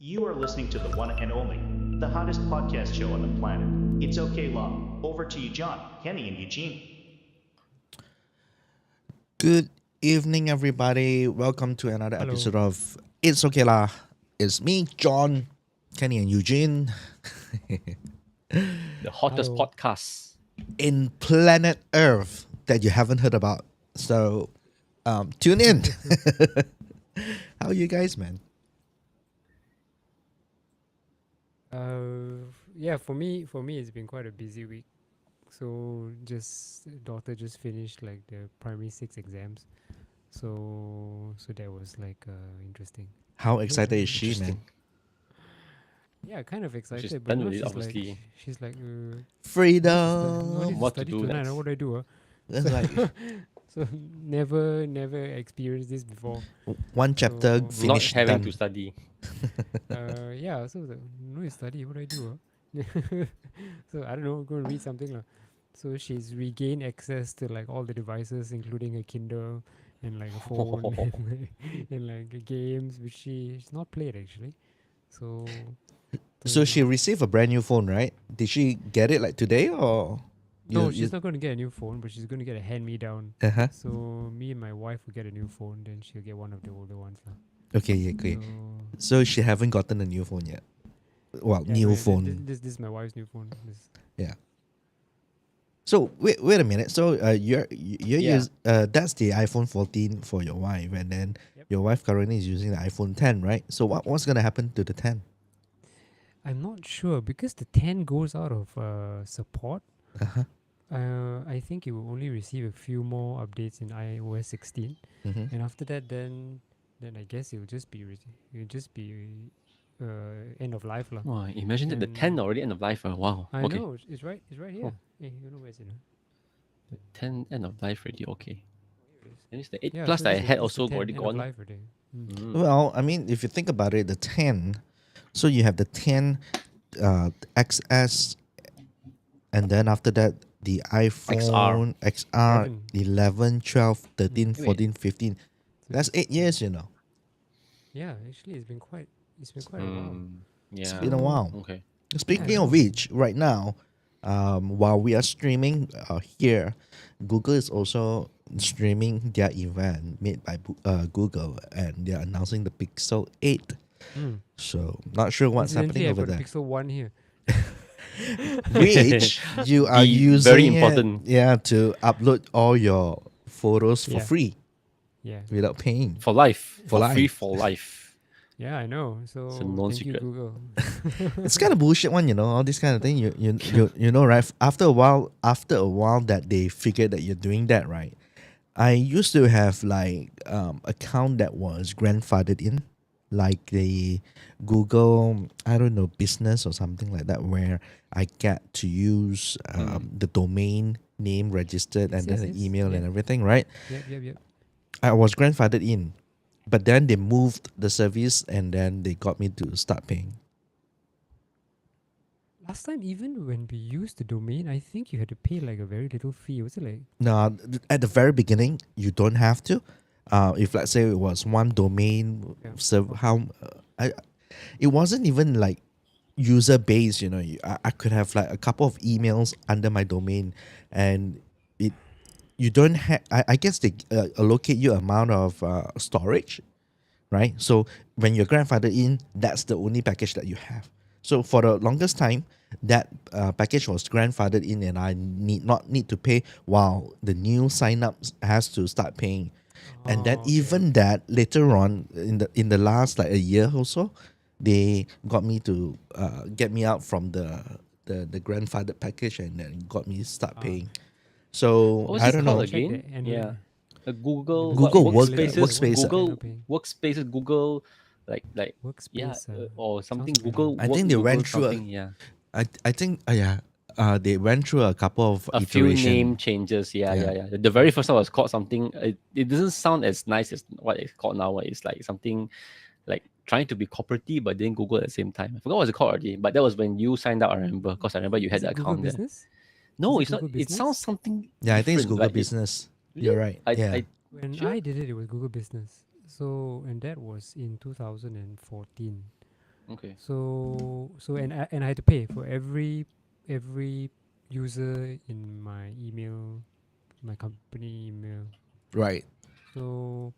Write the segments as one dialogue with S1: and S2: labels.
S1: You are listening to the one and only, the hottest podcast show on the planet. It's okay, Law. Over to you, John, Kenny, and Eugene.
S2: Good evening, everybody. Welcome to another
S3: Hello.
S2: episode of It's Okay lah. It's me, John, Kenny, and Eugene
S4: The hottest
S3: Hello.
S4: podcast.
S2: in planet Earth that you haven't heard about. So, tune in. How are you guys, man?
S3: Yeah, for me, it's been quite a busy week. So daughter just finished like the primary 6 exams. So that was like interesting.
S2: How excited is she, man?
S3: Yeah, kind of excited.
S4: She's
S3: but
S4: done
S3: now
S4: with it,
S3: she's
S4: obviously.
S3: like, she's like, no
S2: Freedom.
S3: need to
S4: What to
S3: study
S4: do
S3: tonight.
S4: next?
S3: What do I do?
S2: That's like
S3: So never experienced this before.
S2: one chapter
S3: So-
S4: Not
S2: finished
S4: having
S2: done.
S4: to study.
S3: Yeah, so the, no need to study. What do I do? So I don't know. Go and read something lah. So she's regained access to like all the devices, including a Kindle and like a phone and like games, which she's not played actually. So.
S2: So she received a brand new phone, right? Did she get it like today or?
S3: No, she's not going to get a new phone, but she's going to get a hand-me-down.
S2: Uh-huh.
S3: So me and my wife will get a new phone, then she'll get one of the older ones lah.
S2: Okay, yeah, okay.
S3: So,
S2: So she haven't gotten a new phone yet. Well,
S3: yeah,
S2: new
S3: no,
S2: phone.
S3: This is my wife's new phone.
S2: So wait a minute. So you're
S4: Yeah.
S2: that's the iPhone 14 for your wife, and then
S3: Yep.
S2: your wife currently is using the iPhone 10, right? So what's gonna happen to the 10?
S3: I'm not sure because the 10 goes out of support.
S2: Uh-huh.
S3: I think it will only receive a few more updates in iOS 16,
S2: Mm-hmm.
S3: and after that, then I guess it will just be end of life lah.
S4: Wow, imagine that the
S3: And-
S4: 10 already end of life. Wow.
S3: I
S4: Okay.
S3: know it's right here.
S4: Oh.
S3: Hey, you know where is it? Huh?
S4: The 10 end of life already. Okay. And it's the 8
S3: Yeah,
S4: plus
S3: so
S4: that I
S3: this is-
S4: had
S3: this is
S4: also
S3: the 10
S4: already
S3: end of
S4: gone.
S3: life already.
S2: Well, I mean, if you think about it, the 10. So you have the 10 XS, and then after that the iPhone XR, 11, 12, 13,
S4: Wait.
S2: 14, 15. That's 8 years, you know.
S3: Yeah, actually, it's been quite a while.
S4: Yeah.
S2: It's been a while.
S4: Okay.
S2: Speaking
S3: I
S2: of
S3: know.
S2: which, right now, while we are streaming here, Google is also streaming their event made by Google, and they are announcing the Pixel 8.
S3: Mm.
S2: So, not sure what's happening
S3: Incidentally,
S2: over
S3: I've got
S2: there.
S3: Pixel 1 here.
S2: Which you are
S4: Very
S2: using
S4: important.
S2: to upload all your photos for
S3: Yeah.
S2: free
S3: Yeah,
S2: without paying.
S4: For life.
S2: For
S4: Free
S2: life.
S4: for life.
S3: yeah, I know. So
S4: It's a
S3: thank you,
S4: non-secret.
S3: Google.
S2: It's kind of bullshit one, you know, all this kind of thing. You know, right? After a while that they figured that you're doing that, right? I used to have like account that was grandfathered in, like the Google, I don't know, business or something like that, where I get to use the domain name registered and
S3: Yes,
S2: then
S3: yes,
S2: the email and
S3: yeah.
S2: everything, right?
S3: Yep.
S2: I was grandfathered in, but then they moved the service and then they got me to start paying.
S3: Last time, even when we used the domain, I think you had to pay like a very little fee. Was it like?
S2: No, at the very beginning, you don't have to. If let's say it was one domain,
S3: Yeah.
S2: it wasn't even like user based. You know, I could have like a couple of emails under my domain, and you don't have. I guess they allocate you amount of storage, right? So when you're grandfathered in, that's the only package that you have. So for the longest time, that package was grandfathered in, and I not need to pay while the new sign-ups has to start paying. And then
S3: Oh, okay.
S2: even that later on in the last like a year or so, they got me to get me out from the grandfathered package and then got me start paying. So
S4: What was
S2: I
S4: it
S2: don't
S4: called
S2: know.
S3: Check
S4: again?
S3: the annual-
S4: Yeah. Google
S2: Google
S4: what,
S2: Work-
S4: workspaces,
S2: Workspace.
S4: Google
S3: Paying.
S4: workspaces, Google like
S3: Workspace.
S4: or something.
S3: familiar.
S4: Google.
S2: I
S4: Work-
S2: think they
S4: Google
S2: went through a-
S4: something, yeah.
S2: I think they went through a couple of
S4: A few
S2: iteration.
S4: name changes.
S2: Yeah.
S4: Yeah. The very first one was called something. It doesn't sound as nice as what it's called now. It's like something like trying to be cooperative, but then Google at the same time. I forgot what it's called already. But that was when you signed up. I remember because I remember you had
S3: Is
S4: the
S3: it Google
S4: account there.
S3: Business?
S4: No,
S3: Is it
S4: it's not.
S3: Google
S4: It
S3: Business?
S4: sounds something.
S2: Yeah, I think it's
S4: different,
S2: Google
S4: but
S2: Business.
S4: Really?
S2: You're right.
S4: I
S2: Yeah.
S3: When
S4: Sure.
S3: I did it, it was Google Business. So and that was in 2014.
S4: Okay.
S3: And I had to pay for every user in my email, my company email.
S2: Right.
S3: So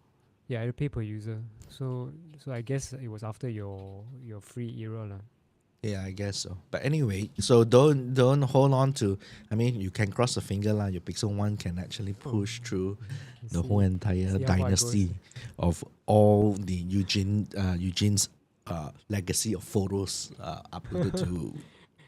S3: yeah, I had to pay per user. So I guess it was after your free era lah.
S2: Yeah, I guess so. But anyway, so don't hold on to. I mean, you can cross the finger lah. Your Pixel One can actually push through the whole entire
S3: See how far it goes.
S2: dynasty of all the Eugene's legacy of photos uploaded to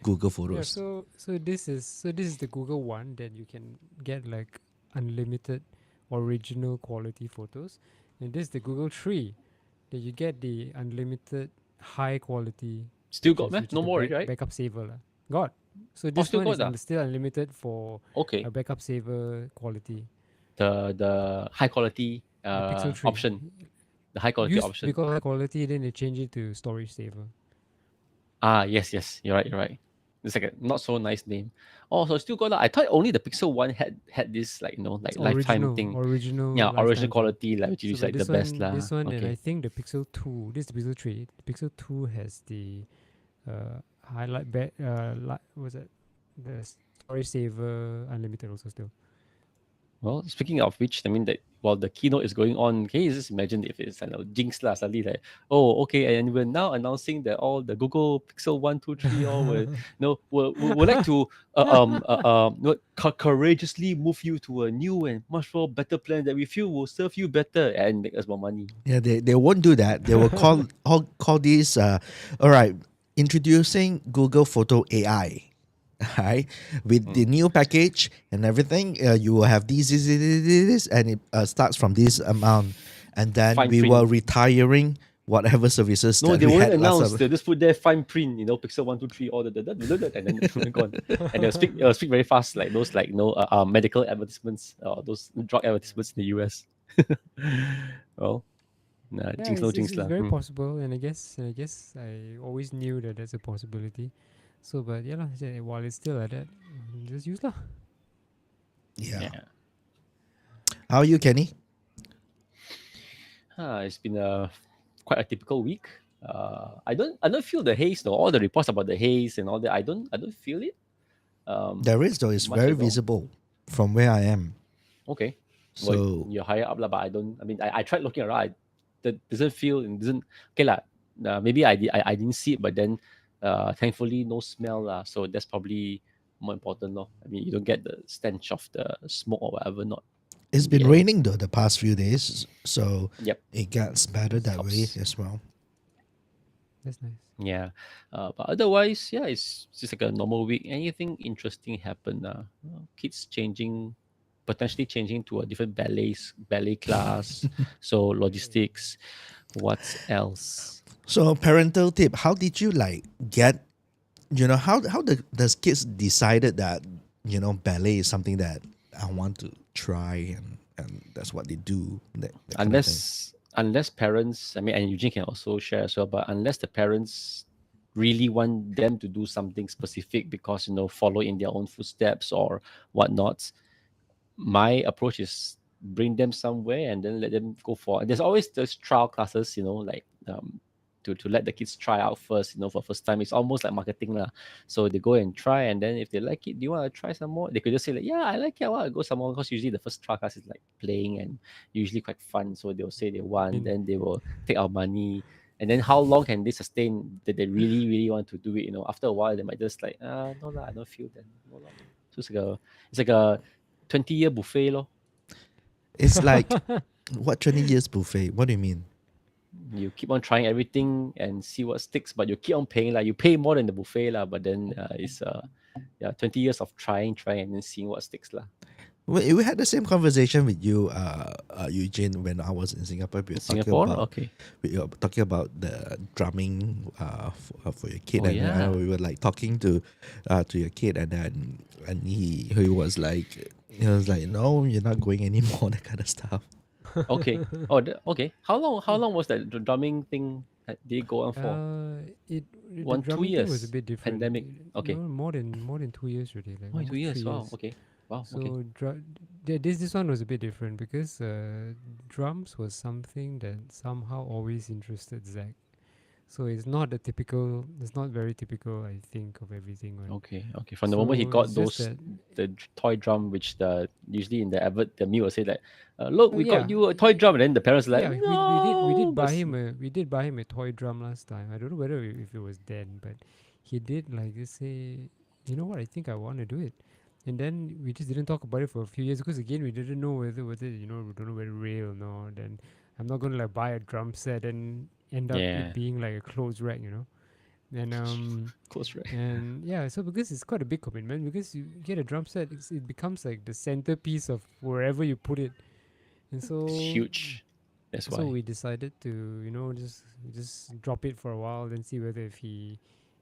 S2: Google
S3: Yeah,
S2: Photos.
S3: so this is the Google One that you can get like unlimited original quality photos, and this is the Google 3 that you get the unlimited high quality
S4: Still got
S3: pictures,
S4: meh?
S3: which is
S4: No
S3: the
S4: more already, right?
S3: backup saver lah. Got. So
S4: Oh,
S3: this
S4: still
S3: one is
S4: got ah.
S3: still unlimited for
S4: Okay.
S3: a backup saver quality.
S4: The high quality
S3: The Pixel 3
S4: option. The high quality
S3: used to
S4: option.
S3: be called high quality, then they changed it to storage saver.
S4: Ah, yes. You're right. It's like a not so nice name. Oh, so still got that. I thought only the Pixel One had this like like
S3: It's
S4: lifetime thing.
S3: original
S4: Yeah,
S3: lifetime
S4: original
S3: thing.
S4: quality like which
S3: So,
S4: is
S3: but
S4: like the
S3: this
S4: best
S3: one,
S4: lah.
S3: this one, and I
S4: Okay.
S3: think the Pixel 2. This is the Pixel 3. The Pixel 2 has the highlight was it the storage saver unlimited also still.
S4: Well, speaking of which, I mean that while the keynote is going on, can you just imagine if it's Jinx lah suddenly like, oh okay, and we're now announcing that all the Google Pixel 1, 2, 3 all will would like to courageously move you to a new and much more better plan that we feel will serve you better and make us more money.
S2: Yeah, they won't do that. They will call these all right, introducing Google Photo AI. Right, with the new package and everything, you will have this, and it starts from this amount, and then
S4: Fine
S2: we
S4: print.
S2: were retiring whatever services
S4: No,
S2: that
S4: they
S2: we
S4: won't
S2: had last
S4: announce.
S2: time.
S4: They'll just put there fine print, Pixel 1, 2, 3, all the and then gone. And they'll speak very fast, like those medical advertisements or those drug advertisements in the US. Well, nah,
S3: Yeah,
S4: jinx no jinx
S3: it's
S4: lah.
S3: very possible, and I guess I always knew that that's a possibility. So, but yeah lah, while it's still like that, just use lah.
S2: Yeah.
S4: Yeah.
S2: How are you, Kenny?
S4: It's been quite a typical week. I don't feel the haze though. All the reports about the haze and all that, I don't feel it.
S2: There is though. It's
S4: much
S2: very
S4: at all.
S2: visible from where I am.
S4: Okay.
S2: So
S4: Well, you're higher up lah, but I don't. I mean, I tried looking around. That doesn't feel and doesn't. Okay lah. Maybe I didn't see it, but then thankfully no smell lah. So that's probably more important, no. I mean, you don't get the stench of the smoke or whatever. Not.
S2: it's been
S4: Yeah.
S2: raining though the past few days, so
S4: Yep.
S2: it gets better that way
S4: Helps.
S2: as well.
S3: That's nice.
S4: Yeah. But otherwise, yeah, it's just like a normal week. Anything interesting happen? Kids changing, potentially changing to a different ballet class. So logistics. What else?
S2: So parental tip: how did you get? How does kids decided that ballet is something that I want to try and that's what they do. That kind of thing.
S4: Unless parents, I mean, and Eugene can also share as well, but unless the parents really want them to do something specific because follow in their own footsteps or whatnot, my approach is bring them somewhere and then let them go for. There's always those trial classes, like to let the kids try out first, for first time. It's almost like marketing lah. So they go and try, and then if they like it, do you want to try some more? They could just say like, yeah, I like it, I want to go some more. Because usually the first trial class is like playing and usually quite fun. So they'll say they want, then they will take our money. And then how long can they sustain that they really, really want to do it? After a while they might just like, no lah, I don't feel that. No lah. So it's like a 20-year buffet lor.
S2: It's like what 20 years buffet? What do you mean?
S4: You keep on trying everything and see what sticks, but you keep on paying like you pay more than the buffet lah. But then it's 20 years of trying and then seeing what sticks lah.
S2: We had the same conversation with you, Eugene, when I was in Singapore. We were
S4: Okay.
S2: We were talking about the drumming for your kid,
S4: Oh,
S2: and
S4: yeah.
S2: we were like talking to your kid, and then he was like, no, you're not going anymore, that kind of stuff.
S4: Okay. Okay. How long was that drumming thing that they go on for?
S3: The
S4: 1-2
S3: drumming thing was
S4: years.
S3: a bit different.
S4: Pandemic. Okay.
S3: No, more than 2 years already. Like
S4: Oh, 2
S3: almost
S4: years.
S3: 3
S4: Wow.
S3: years.
S4: Okay. Wow.
S3: So
S4: Okay.
S3: this one was a bit different because drums was something that somehow always interested Zach. So it's not a typical. It's not very typical, I think, of everything. Right?
S4: Okay, okay. From the moment he
S3: So
S4: got
S3: it's just
S4: those
S3: that.
S4: toy drum, which the usually in the advert the me will say like, look,
S3: Oh
S4: we got
S3: yeah,
S4: you a toy drum, and then the parents are like,
S3: yeah. We
S4: no,
S3: did
S4: but
S3: buy him a toy drum last time. I don't know whether if it was then, but he did like just say, you know what? I think I want to do it. And then we just didn't talk about it for a few years because again we didn't know whether we don't know whether real or not. Then I'm not gonna like buy a drum set and end up it
S4: yeah,
S3: being like a clothes rack, And
S4: close right.
S3: and yeah, so because it's quite a big commitment, because you get a drum set, it becomes like the centerpiece of wherever you put it, and
S4: It's
S3: so
S4: huge. That's
S3: so
S4: why.
S3: we decided to just drop it for a while, then see whether if he,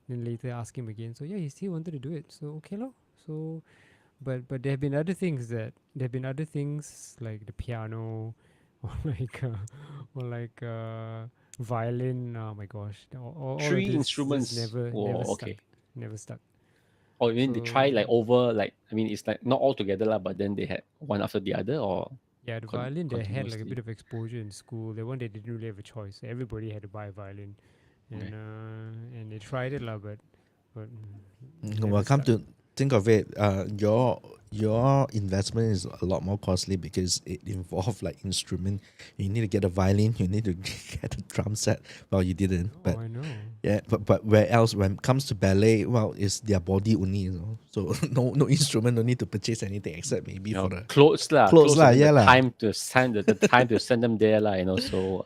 S3: then later ask him again. So yeah, he still wanted to do it. So okay, lo. So but there have been other things like the piano, or violin. Oh my gosh, all of
S4: Three
S3: this just
S4: instruments.
S3: never
S4: Whoa,
S3: stuck,
S4: okay.
S3: never stuck.
S4: Or you mean they try
S3: So
S4: like over like I mean it's like not all together lah, but then they had one after the other or
S3: yeah, the violin, they had like a bit
S4: continuously.
S3: of exposure in school. The one they didn't really have a choice. Everybody had to buy a violin,
S4: Okay.
S3: and they tried it lah, but
S2: Well,
S3: never
S2: come
S3: stuck.
S2: to think of it, your investment is a lot more costly because it involved like instrument. You need to get a violin. You need to get a drum set. Well, you didn't, but
S3: Oh, I know.
S2: yeah. But where else? When it comes to ballet, well, it's their body only. So no instrument. No need to purchase anything except maybe
S4: You
S2: for
S4: know,
S2: the
S4: clothes lah,
S2: clothes
S4: clothes
S2: lah.
S4: and then
S2: Yeah
S4: the
S2: lah.
S4: time to send the time to send them there lah, So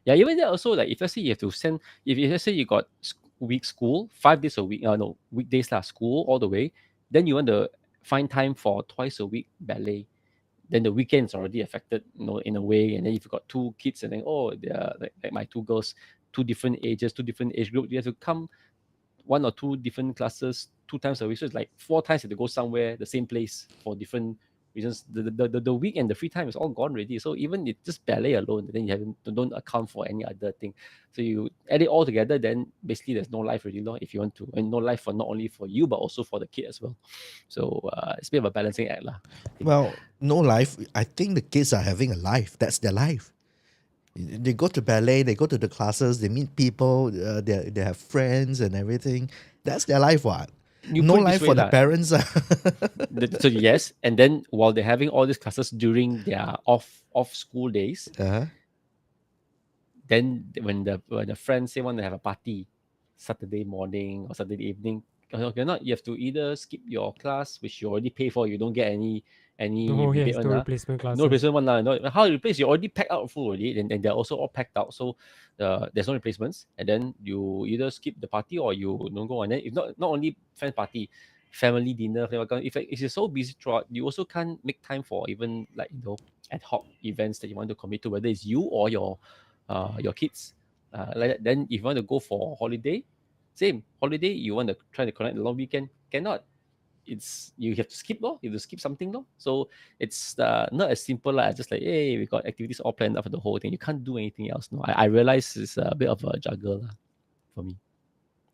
S4: yeah, even that also like if let's say you have to send if let's say you got week school 5 days a week, no weekdays lah, school all the way, then you want to find time for twice a week ballet. Then the weekends already affected, in a way. And then if you got two kids and then they're like my two girls, two different ages, two different age group, you have to come one or two different classes 2 times a week. So it's like 4 times you have to go somewhere, the same place for different reasons. The week and the free time is all gone already. So even it's just ballet alone, then you don't account for any other thing. So you add it all together, then basically there's no life really, if you want to, and no life for not only for you but also for the kid as well. So it's a bit of a balancing act, lah.
S2: Well, no life. I think the kids are having a life. That's their life. They go to ballet, they go to the classes, they meet people, they have friends and everything. That's their life, what?
S4: You
S2: No
S4: put it this
S2: life
S4: way,
S2: for the
S4: lah.
S2: parents.
S4: So yes, and then while they're having all these classes during their off school days,
S2: Uh-huh.
S4: then when the friends say want to have a party Saturday morning or Saturday evening, you have to either skip your class, which you already pay for, you don't get any
S3: Oh
S4: rebate
S3: yes,
S4: one,
S3: no replacement
S4: no
S3: classes.
S4: replacement one, no, how you replace? You already packed out full already, and they're also all packed out, so there's no replacements. And then you either skip the party or you don't go. And then if not only friend party, family dinner, if you're so busy throughout, you also can't make time for even like ad hoc events that you want to commit to, whether it's you or your kids. Like that. Then if you want to go for holiday, same holiday, you want to try to connect the long weekend, cannot. It's you have to skip, law. You have to skip something, law. So it's not as simple like just like, hey, we got activities all planned out for the whole thing. You can't do anything else. No, I realize it's a bit of a juggle for me.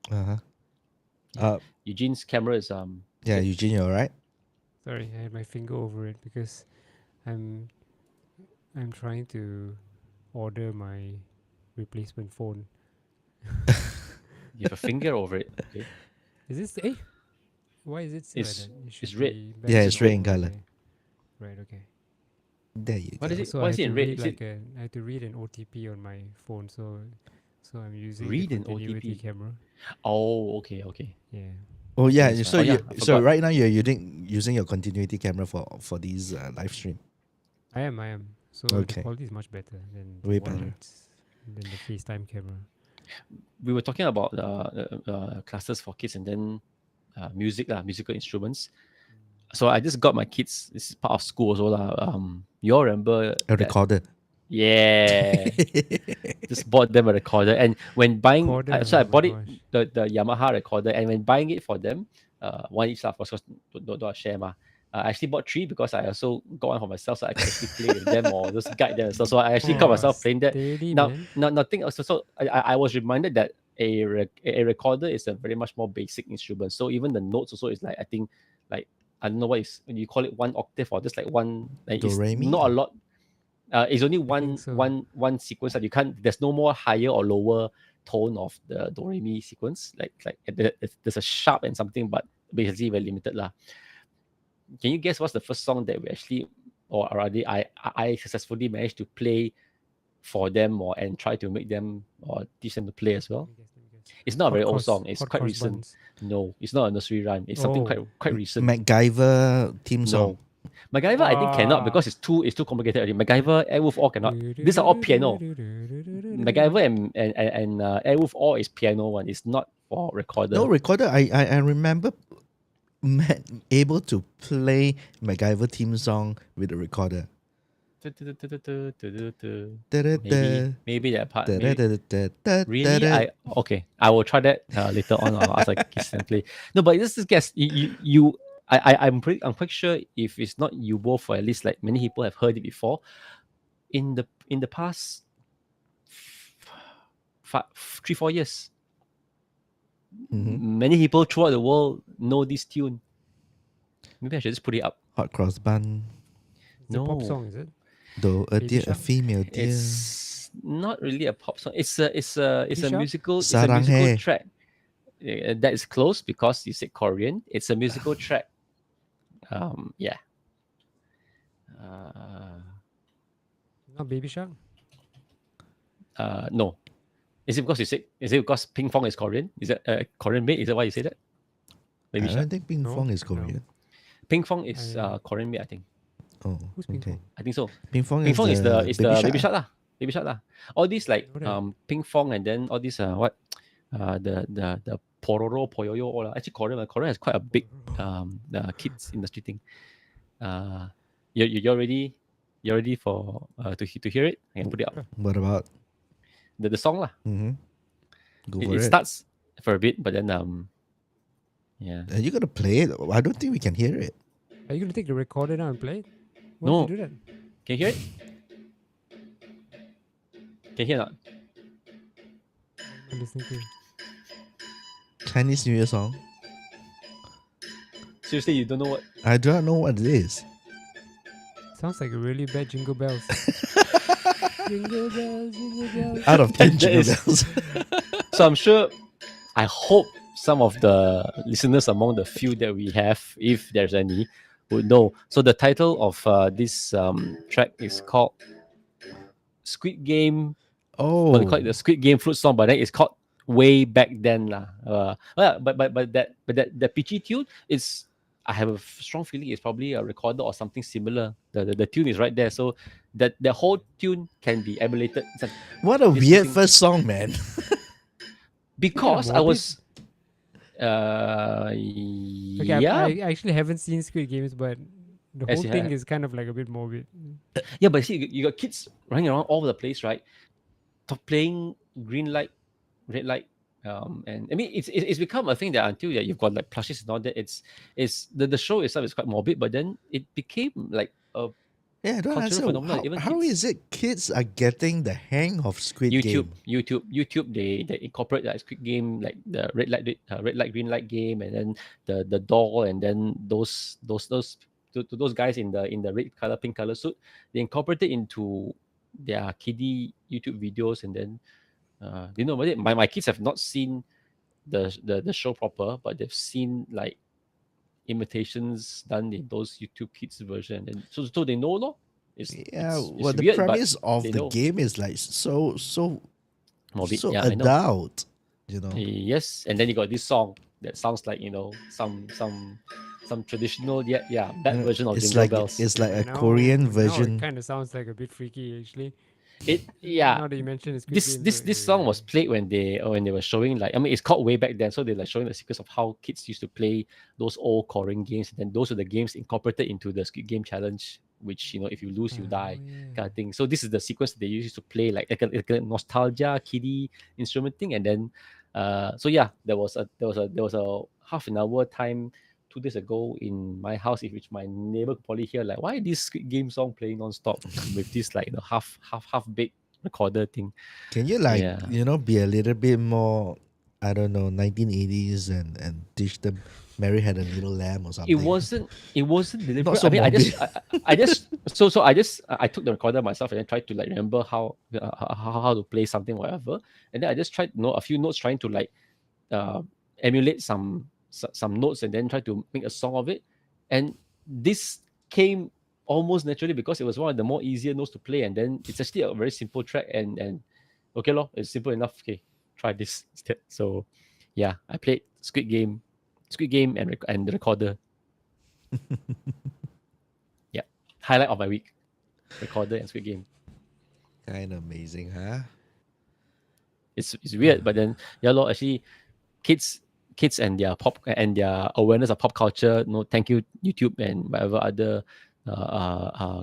S2: Uh-huh.
S4: Eugene's camera is
S2: Yeah,
S4: good.
S2: Eugene, you all right?
S3: Sorry, I had my finger over it because I'm trying to order my replacement phone.
S4: You have a finger over it. Okay.
S3: Is this why is it still like
S4: It's
S3: that? It should
S4: it's red.
S3: be
S2: Yeah,
S3: back
S2: it's
S3: to
S2: red in
S3: normal,
S2: color.
S3: okay. Right, okay.
S2: There you
S4: What
S2: go.
S4: is it?
S3: So
S4: Why
S3: I
S4: is
S3: had
S4: it
S3: to
S4: in red?
S3: read
S4: Is it
S3: I had to read an OTP on my phone, so I'm using
S4: read
S3: the
S4: an
S3: continuity
S4: OTP?
S3: camera.
S4: Oh, okay.
S3: Yeah.
S2: Oh yeah,
S4: That's
S2: so
S4: fine. Oh, yeah, I
S2: so
S4: forgot.
S2: right now you're using your continuity camera for these live stream.
S3: I am. So
S2: Okay.
S3: the quality is much better than
S2: Way
S3: the one
S2: better.
S3: than the FaceTime camera.
S4: We were talking about classes for kids and then musical instruments. So I just got my kids. This is part of school also lah. You all remember
S2: A
S4: that?
S2: recorder.
S4: Yeah, just bought them a recorder, and when buying,
S3: Recorder,
S4: so I
S3: oh my
S4: bought it
S3: gosh.
S4: the Yamaha recorder, and when buying it for them, one each lah, of course, don't share ma. I actually bought 3 because I also got one for myself, so I can actually play with them or just guide them. So I actually got
S3: Oh,
S4: myself playing that.
S3: steady,
S4: Now,
S3: man.
S4: nothing else. So I was reminded that a recorder is a very much more basic instrument. So even the notes also is like, I think, like, I don't know what is when you call it, 1 octave or just like one. Like,
S2: Do
S4: it's
S2: re mi.
S4: not a lot. It's only
S3: I think so.
S4: one sequence that you can't. There's no more higher or lower tone of the Do Re Mi sequence. There's a sharp and something, but basically very limited lah. Can you guess what's the first song that we actually, or rather, I successfully managed to play for them and try to make them or teach them to play as well?
S3: Let me guess.
S4: It's not a very
S3: Hot
S4: old
S3: cross-
S4: song. It's
S3: hot
S4: quite
S3: cross
S4: recent.
S3: buns.
S4: No, it's not a nursery rhyme. It's something
S3: Oh.
S4: quite recent.
S2: MacGyver theme song.
S4: No. MacGyver, I think cannot
S3: Ah.
S4: because it's too complicated already. MacGyver, Airwolf, all cannot. These are all piano. MacGyver and Airwolf all is piano one. It's not for recorder.
S2: No recorder. I remember able to play MacGyver theme song with a recorder.
S4: Maybe that part. Maybe.
S2: Really?
S4: Really? I will try that later on. I'll ask kids and play. No, but this is guess. I'm quite sure if it's not you both, or at least like many people have heard it before. In the past 3-4 years, many people throughout the world know this tune. Maybe I should just put it up.
S2: Hot cross bun.
S3: It's a pop
S4: No.
S3: song, is it?
S2: Though a
S3: Baby
S2: deer, a
S3: Shark?
S2: female deer.
S4: It's not really a pop song. It's a
S3: Shark?
S4: musical. It's a
S2: Sarang
S4: musical
S2: hai.
S4: track. That is close because you said Korean. It's a musical track. Yeah.
S3: Not Baby Shark?
S4: No. Is it because Ping Fong is Korean? Is that Korean made? Is that why you say that?
S2: I
S4: Maybe
S2: don't think Ping
S3: No,
S2: Fong is
S3: no.
S2: Korean.
S4: Ping Fong is
S3: I-
S4: Korean made, I think.
S2: Oh,
S3: Who's Ping
S2: okay.
S3: Fong?
S4: I think so.
S2: Ping Fong
S4: Ping Fong is the Baby
S2: Shark.
S4: Shark lah. Baby Shark lah. All these like
S3: Know that.
S4: Ping Fong and then all these the Pororo Poyoyo all actually Korea has quite a big kids industry thing. You're ready? You're ready for to hear it? I can put it up.
S2: What about?
S4: The song lah.
S2: Go
S4: It
S2: for it.
S4: starts for a bit, but then yeah.
S2: Are you gonna play it? I don't think we can hear it.
S3: Are you going to take the recorder down and play it? Why
S4: No.
S3: would you do that?
S4: Can you hear it? Can you hear not?
S3: I'm listening to.
S2: Chinese New Year song.
S4: Seriously, you don't know what?
S2: I do not know what it is.
S3: Sounds like a really bad Jingle Bells. Jingle bells, jingle bells.
S2: Out of 10
S4: That
S2: jingle
S4: is-
S2: bells.
S4: So I'm sure, I hope some of the listeners among the few that we have, if there's any, would know. So the title of this track is called Squid Game.
S2: Oh,
S4: Well, they call it the Squid Game flute song, but then it's called Way Back Then lah. But that pitchy tune is. I have a strong feeling it's probably a recorder or something similar. The tune is right there, so that the whole tune can be emulated. It's like-
S2: what a
S4: it's
S2: weird
S4: something-
S2: first song, man.
S4: because I
S3: morbid.
S4: was
S3: Okay,
S4: yeah
S3: I actually haven't seen Squid Games, but the
S4: Yes,
S3: whole
S4: you
S3: thing
S4: have.
S3: is kind of like a bit morbid.
S4: yeah, but see, you got kids running around all over the place, right? Playing green light, red light, and I mean it's become a thing that until you've got like plushes and all that, it's the show itself is quite morbid, but then it became like a
S2: Yeah, I don't
S4: Cultural
S2: understand.
S4: phenomenon, even
S2: How
S4: kids.
S2: is it kids are getting the hang of Squid Game?
S4: YouTube. They incorporate that Squid Game, like the red light, green light game, and then the doll, and then those to those guys in the red color, pink color suit. They incorporate it into their kiddie YouTube videos, and then you know about it. My kids have not seen the show proper, but they've seen like imitations done in those YouTube kids version, and so they know lo.
S2: Yeah,
S4: it's
S2: well, the
S4: weird, but
S2: premise of
S4: they
S2: the
S4: know.
S2: game is like so
S4: Morbid.
S2: so
S4: Yeah, I know.
S2: adult, you know.
S4: Yes, and then you got this song that sounds like some traditional that version of
S2: It's
S4: Jingle
S2: like
S4: Bells.
S2: it's like a
S3: Now-
S2: Korean
S3: now
S2: version.
S3: It kind of sounds like a bit freaky, actually.
S4: Yeah.
S3: Now that you mentioned Squid
S4: This
S3: Games,
S4: this this song was played when they were showing, like, I mean, it's called Way Back Then, so they're like showing the secrets of how kids used to play those old Korean games, and then those are the games incorporated into the Squid Game challenge, which, you know, if you lose you die, kind of thing. So this is the sequence they used to play, like a nostalgia kiddie instrument thing, and then so yeah, there was a half an hour time 2 days ago in my house, in which my neighbor could probably hear like, why this Squid Game song playing non-stop with this, like, you know, half baked recorder thing.
S2: Can you like
S4: Yeah.
S2: be a little bit more, I don't know, 1980s and teach them Mary had a little lamb or something.
S4: It wasn't deliberate.
S2: so
S4: I mean,
S2: morbid.
S4: I took the recorder myself and then tried to like remember how to play something, whatever. And then I just tried a few notes, trying to like emulate some notes and then try to make a song of it. And this came almost naturally because it was one of the more easier notes to play. And then it's actually a very simple track and okay, it's simple enough. Okay, try this instead. So yeah, I played Squid Game and the recorder. Yeah, highlight of my week, recorder and Squid Game.
S2: Kind of amazing, huh?
S4: It's weird, but then actually, kids and their awareness of pop culture. No, thank you YouTube and whatever other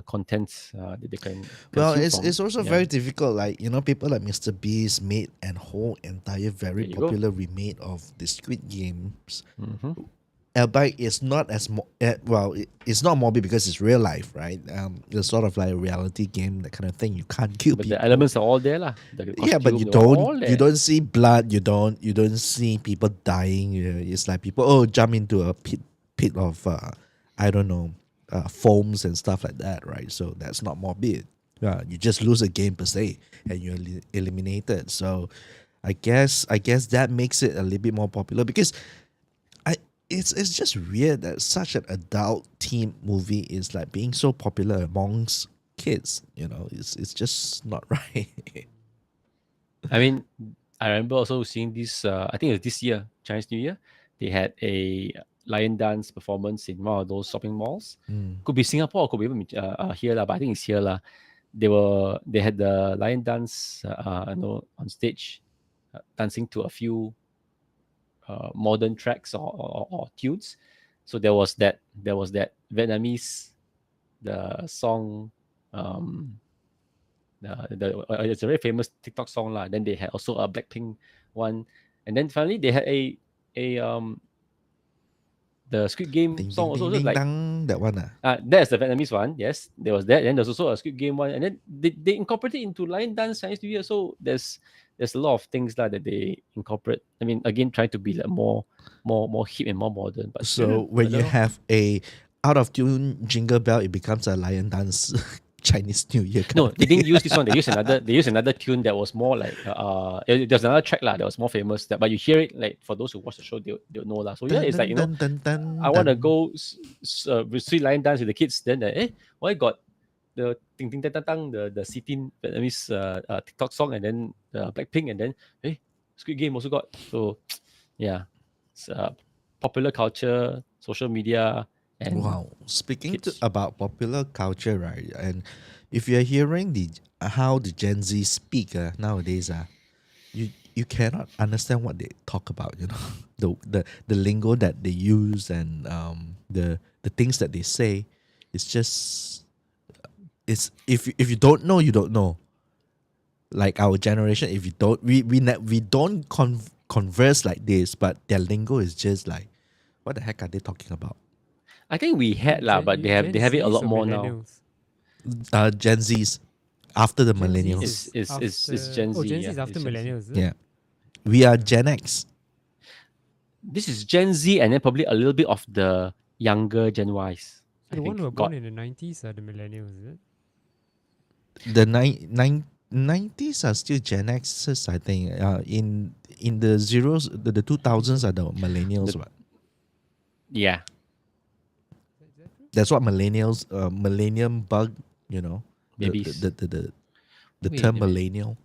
S4: contents that they can.
S2: Well,
S4: consume from.
S2: it's also
S4: Yeah.
S2: very difficult. Like, people like Mr. Beast made an whole entire very
S4: There you go.
S2: popular remake of the Squid Games.
S4: Mhm.
S2: Albeit it's not as it's not morbid because it's real life, right? It's sort of like a reality game, that kind of thing. You can't kill
S4: But
S2: people.
S4: the elements are all there, lah. The
S2: Yeah, but you
S4: costume, they're all
S2: don't
S4: there.
S2: see blood. You don't see people dying. It's like people jump into a pit of I don't know, foams and stuff like that, right? So that's not morbid. You just lose a game per se, and you're eliminated. So I guess that makes it a little bit more popular because it's just weird that such an adult theme movie is like being so popular amongst kids. It's just not right.
S4: I mean, I remember also seeing this. I think it was this year, Chinese New Year. They had a lion dance performance in one of those shopping malls. Could be Singapore, or could be even here lah. But I think it's here lah. They had the lion dance, on stage, dancing to a few modern tracks or tunes. So there was that Vietnamese, the song, it's a very famous TikTok song lah. Then they had also a Blackpink one, and then finally they had a the Squid Game
S2: Ding,
S4: song
S2: ding,
S4: also.
S2: ding,
S4: So like
S2: dang, that one.
S4: that's the Vietnamese one. Yes, there was that. Then there's also a Squid Game one, and then they incorporated into Lion Dance Chinese New Year. So there's a lot of things that they incorporate. I mean, again, trying to be like more hip and more modern. But
S2: So when you have a out of tune jingle bell, it becomes a lion dance Chinese New Year.
S4: no, they didn't use this one. They used another tune that was more like there's another track lah that was more famous. But you hear it, like, for those who watch the show, they'll know lah. So yeah, it's like, I want to go street lion dance with the kids. Then why got the ting ting tang tang the Sitin Vietnamese TikTok song, and then Blackpink, and then Squid Game also got. So yeah, it's popular culture, social media. And
S2: wow, speaking
S4: kids.
S2: about popular culture, right? And if you're hearing how the Gen Z speak nowadays, you cannot understand what they talk about. The lingo that they use and the things that they say. It's just if you don't know, you don't know. Like our generation, if you don't, we don't converse like this, but their lingo is just like, what the heck are they talking about?
S4: I think we had lah, but they have it a lot more now.
S2: Gen Zs after the
S3: Gen Z
S2: millennials.
S4: Is Gen Z.
S3: Oh, Gen Z
S4: yeah,
S3: is after
S4: it's Gen Z.
S3: millennials. Is it?
S2: Yeah, we are Gen X.
S4: This is Gen Z, and then probably a little bit of the younger Gen Ys.
S3: So the one who were born in the 90s are the millennials, is it?
S2: The 90s are still Gen X's, I think. In the zeros, the 2000s are the millennials. Right?
S4: Yeah.
S2: That's what millennials, millennium bug,
S4: Babies.
S2: the
S4: Wait
S2: term
S4: a minute.
S2: millennial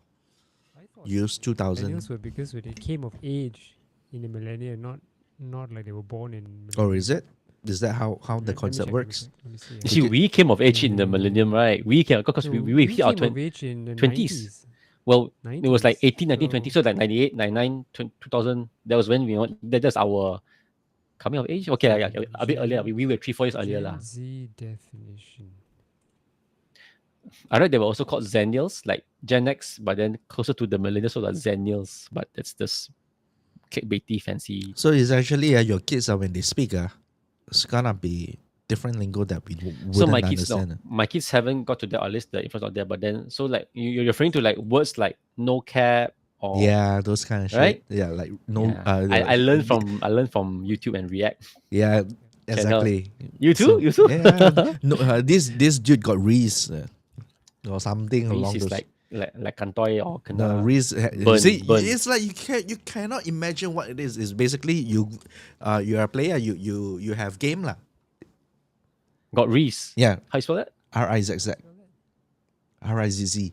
S3: I thought
S2: used 2000.
S3: millennials were because they came of age in the millennium, not like they were born in.
S2: Or is it? Is that how the
S3: Let me
S2: concept
S3: check,
S2: works?
S3: Let me see.
S4: You see, we came of age in the millennium, right? We came because
S3: No,
S4: we hit our
S3: came of age in the
S4: 20s.
S3: 90s.
S4: Well, it was like
S3: 90s,
S4: 18, 19, 20. So like 98, 99, 2000. That was when we went. That's our coming of age. Okay, yeah, a bit earlier. We were 3-4 years earlier lah.
S3: Gen Z definition.
S4: I read they were also called Zennials, like Gen X, but then closer to the millennials, so like Zennials. But it's this clickbaity, fancy.
S2: So it's actually your kids when they speak it's gonna be different lingo that we wouldn't
S4: So my kids,
S2: understand.
S4: my kids haven't got to that, or at least the influence not there. But then, so like you're referring to like words like no cap, or
S2: Yeah, those kind of shit.
S4: Right?
S2: Yeah, like no.
S4: yeah. I learned from YouTube and React.
S2: Yeah,
S4: channel.
S2: exactly.
S4: You too? You too?
S2: Yeah. No, this dude got Reese or something
S4: Reese
S2: along
S4: is
S2: those.
S4: like Kantoy or
S2: No,
S4: Kena.
S2: Reese.
S4: burn,
S2: See,
S4: burn.
S2: it's like you cannot imagine what it is. It's basically you are a player. You have game lah.
S4: Got Reese.
S2: Yeah,
S4: How you spell that?
S2: RIZZ. RIZZ.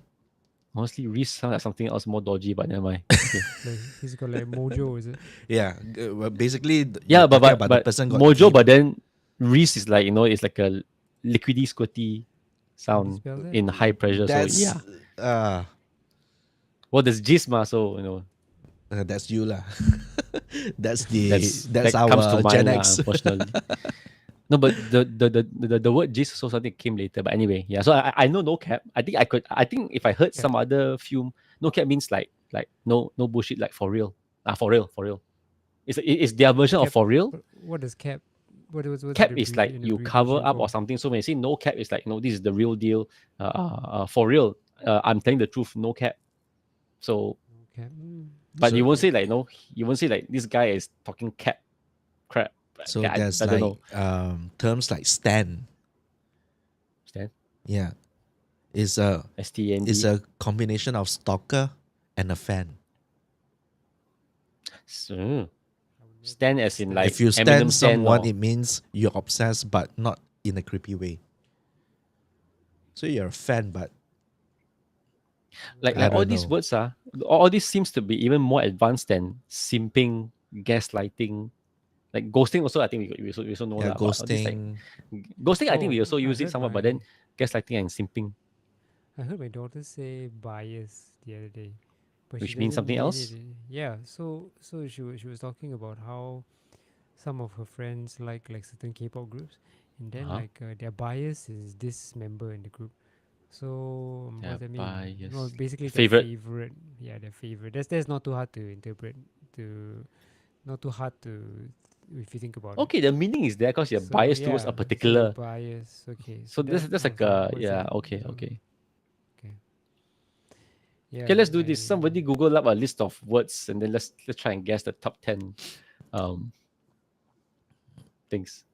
S4: Honestly, Reese sounds like something else more dodgy, but never mind. Okay.
S3: Like he's got like mojo, is it?
S2: Yeah, well, basically.
S4: Yeah,
S2: you're
S4: but
S2: talking
S4: but,
S2: about
S4: but
S2: the person got
S4: Mojo,
S2: game.
S4: but then Reese is like, it's like a liquidy squirty sound
S3: spell that?
S4: in high pressure.
S2: That's
S4: So yeah. Well, there's Gisma, so
S2: that's you lah. that's
S4: that
S2: our
S4: comes to
S2: Gen
S4: mind,
S2: X.
S4: unfortunately. No, but the word gist so something came later. But anyway, yeah. So I know no cap. I think if I heard some other film, no cap means like no bullshit, like for real. For real. It's their version of
S3: Cap-
S4: for real.
S3: What does cap? What's
S4: Cap
S3: it
S4: is like
S3: in
S4: you cover
S3: abbreviation
S4: up or
S3: form?
S4: something. So when you say no cap, it's like, no, this is the real deal. For real. I'm telling the truth, no cap. So,
S3: Cap.
S4: but
S2: So-
S4: you won't say like, no, you won't say like this guy is talking crap.
S2: So
S4: Okay,
S2: there's
S4: I don't
S2: like
S4: know.
S2: terms like stan.
S4: Stan?
S2: Yeah, is a
S4: STND.
S2: is a combination of stalker and a fan.
S4: So, Stan as in like
S2: if you
S4: Eminem
S2: stan someone,
S4: or-
S2: it means you're obsessed, but not in a creepy way. So you're a fan, but
S4: like
S2: I
S4: all
S2: don't
S4: these
S2: know.
S4: words all this seems to be even more advanced than simping, gaslighting, like ghosting. Also, I think we also know
S2: yeah,
S4: that. All these, like,
S2: ghosting.
S4: I think we
S3: Oh,
S4: also
S3: I
S4: use it
S3: heard
S4: somewhat, but
S3: my-
S4: then gaslighting and simping.
S3: I heard my daughter say bias the other day. But
S4: Which
S3: she
S4: means
S3: doesn't
S4: something
S3: mean
S4: else?
S3: it Yeah, so she was talking about how some of her friends like certain K-pop groups, and then
S4: Uh-huh.
S3: like their bias is this member in the group. So what
S4: Their
S3: does that mean? Well,
S4: bias.
S3: basically
S4: Favorite.
S3: their favorite. Yeah, their favorite. That's not too hard to interpret. Not too hard to if you think about it.
S4: Okay, the meaning is there because you're
S3: So,
S4: biased towards
S3: yeah,
S4: a
S3: so
S4: particular.
S3: bias. Okay.
S4: So that's
S3: that-
S4: like
S3: oh, so
S4: a
S3: what is
S4: yeah.
S3: that?
S4: Okay,
S3: So,
S4: okay.
S3: Yeah,
S4: Okay, let's do this.
S3: I-
S4: Somebody Google up a list of words and then let's try and guess the top 10 things.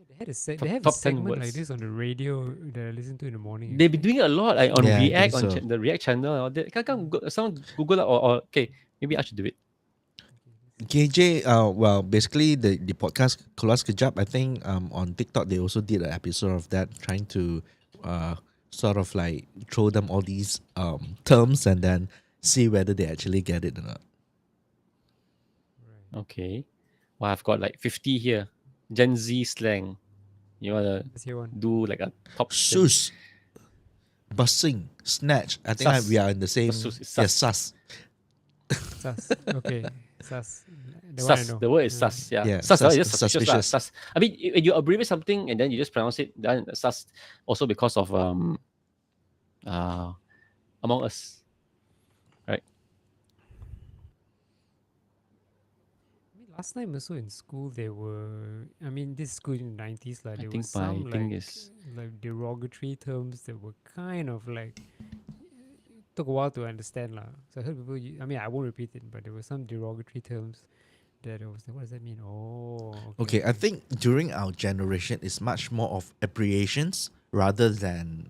S3: They had a
S4: Top-
S3: they have a
S4: top 10
S3: segment like
S4: words.
S3: this on the radio that I listen to in the morning.
S4: They've been doing it a lot, like on
S2: Yeah, I
S4: React,
S2: think
S4: on
S2: so.
S4: the React channel. Or that. Someone Google up or okay, maybe I should do it.
S2: KJ, well, basically the podcast Keluar Sekejap, I think on TikTok they also did an episode of that, trying to sort of like throw them all these terms and then see whether they actually get it or not.
S4: Okay. Well, I've got like 50 here. Gen Z slang. You wanna
S3: Let's hear one.
S4: do like a top 10?
S2: Sus, busing, snatch. I think
S4: Sus.
S2: we are in the same.
S4: Sus is
S2: Yeah,
S4: sus.
S2: sus.
S3: Sus. Okay. Sus. The one I
S4: Sus.
S3: know.
S4: The word is sus. Yeah.
S2: Yeah,
S4: Sus.
S2: sus-
S4: Just suspicious. lah,
S2: suspicious.
S4: Sus. I mean, when you abbreviate something and then you just pronounce it, then sus. Also because of Among Us.
S3: Last time also in school there were this school in the 90s like
S4: I
S3: there
S4: think
S3: was some
S4: my thing is
S3: like derogatory terms that were kind of like took a while to understand lah. So I heard people I won't repeat it, but there were some derogatory terms that I was like, what does that mean? Oh,
S2: Okay, I think during our generation, it's much more of abbreviations rather than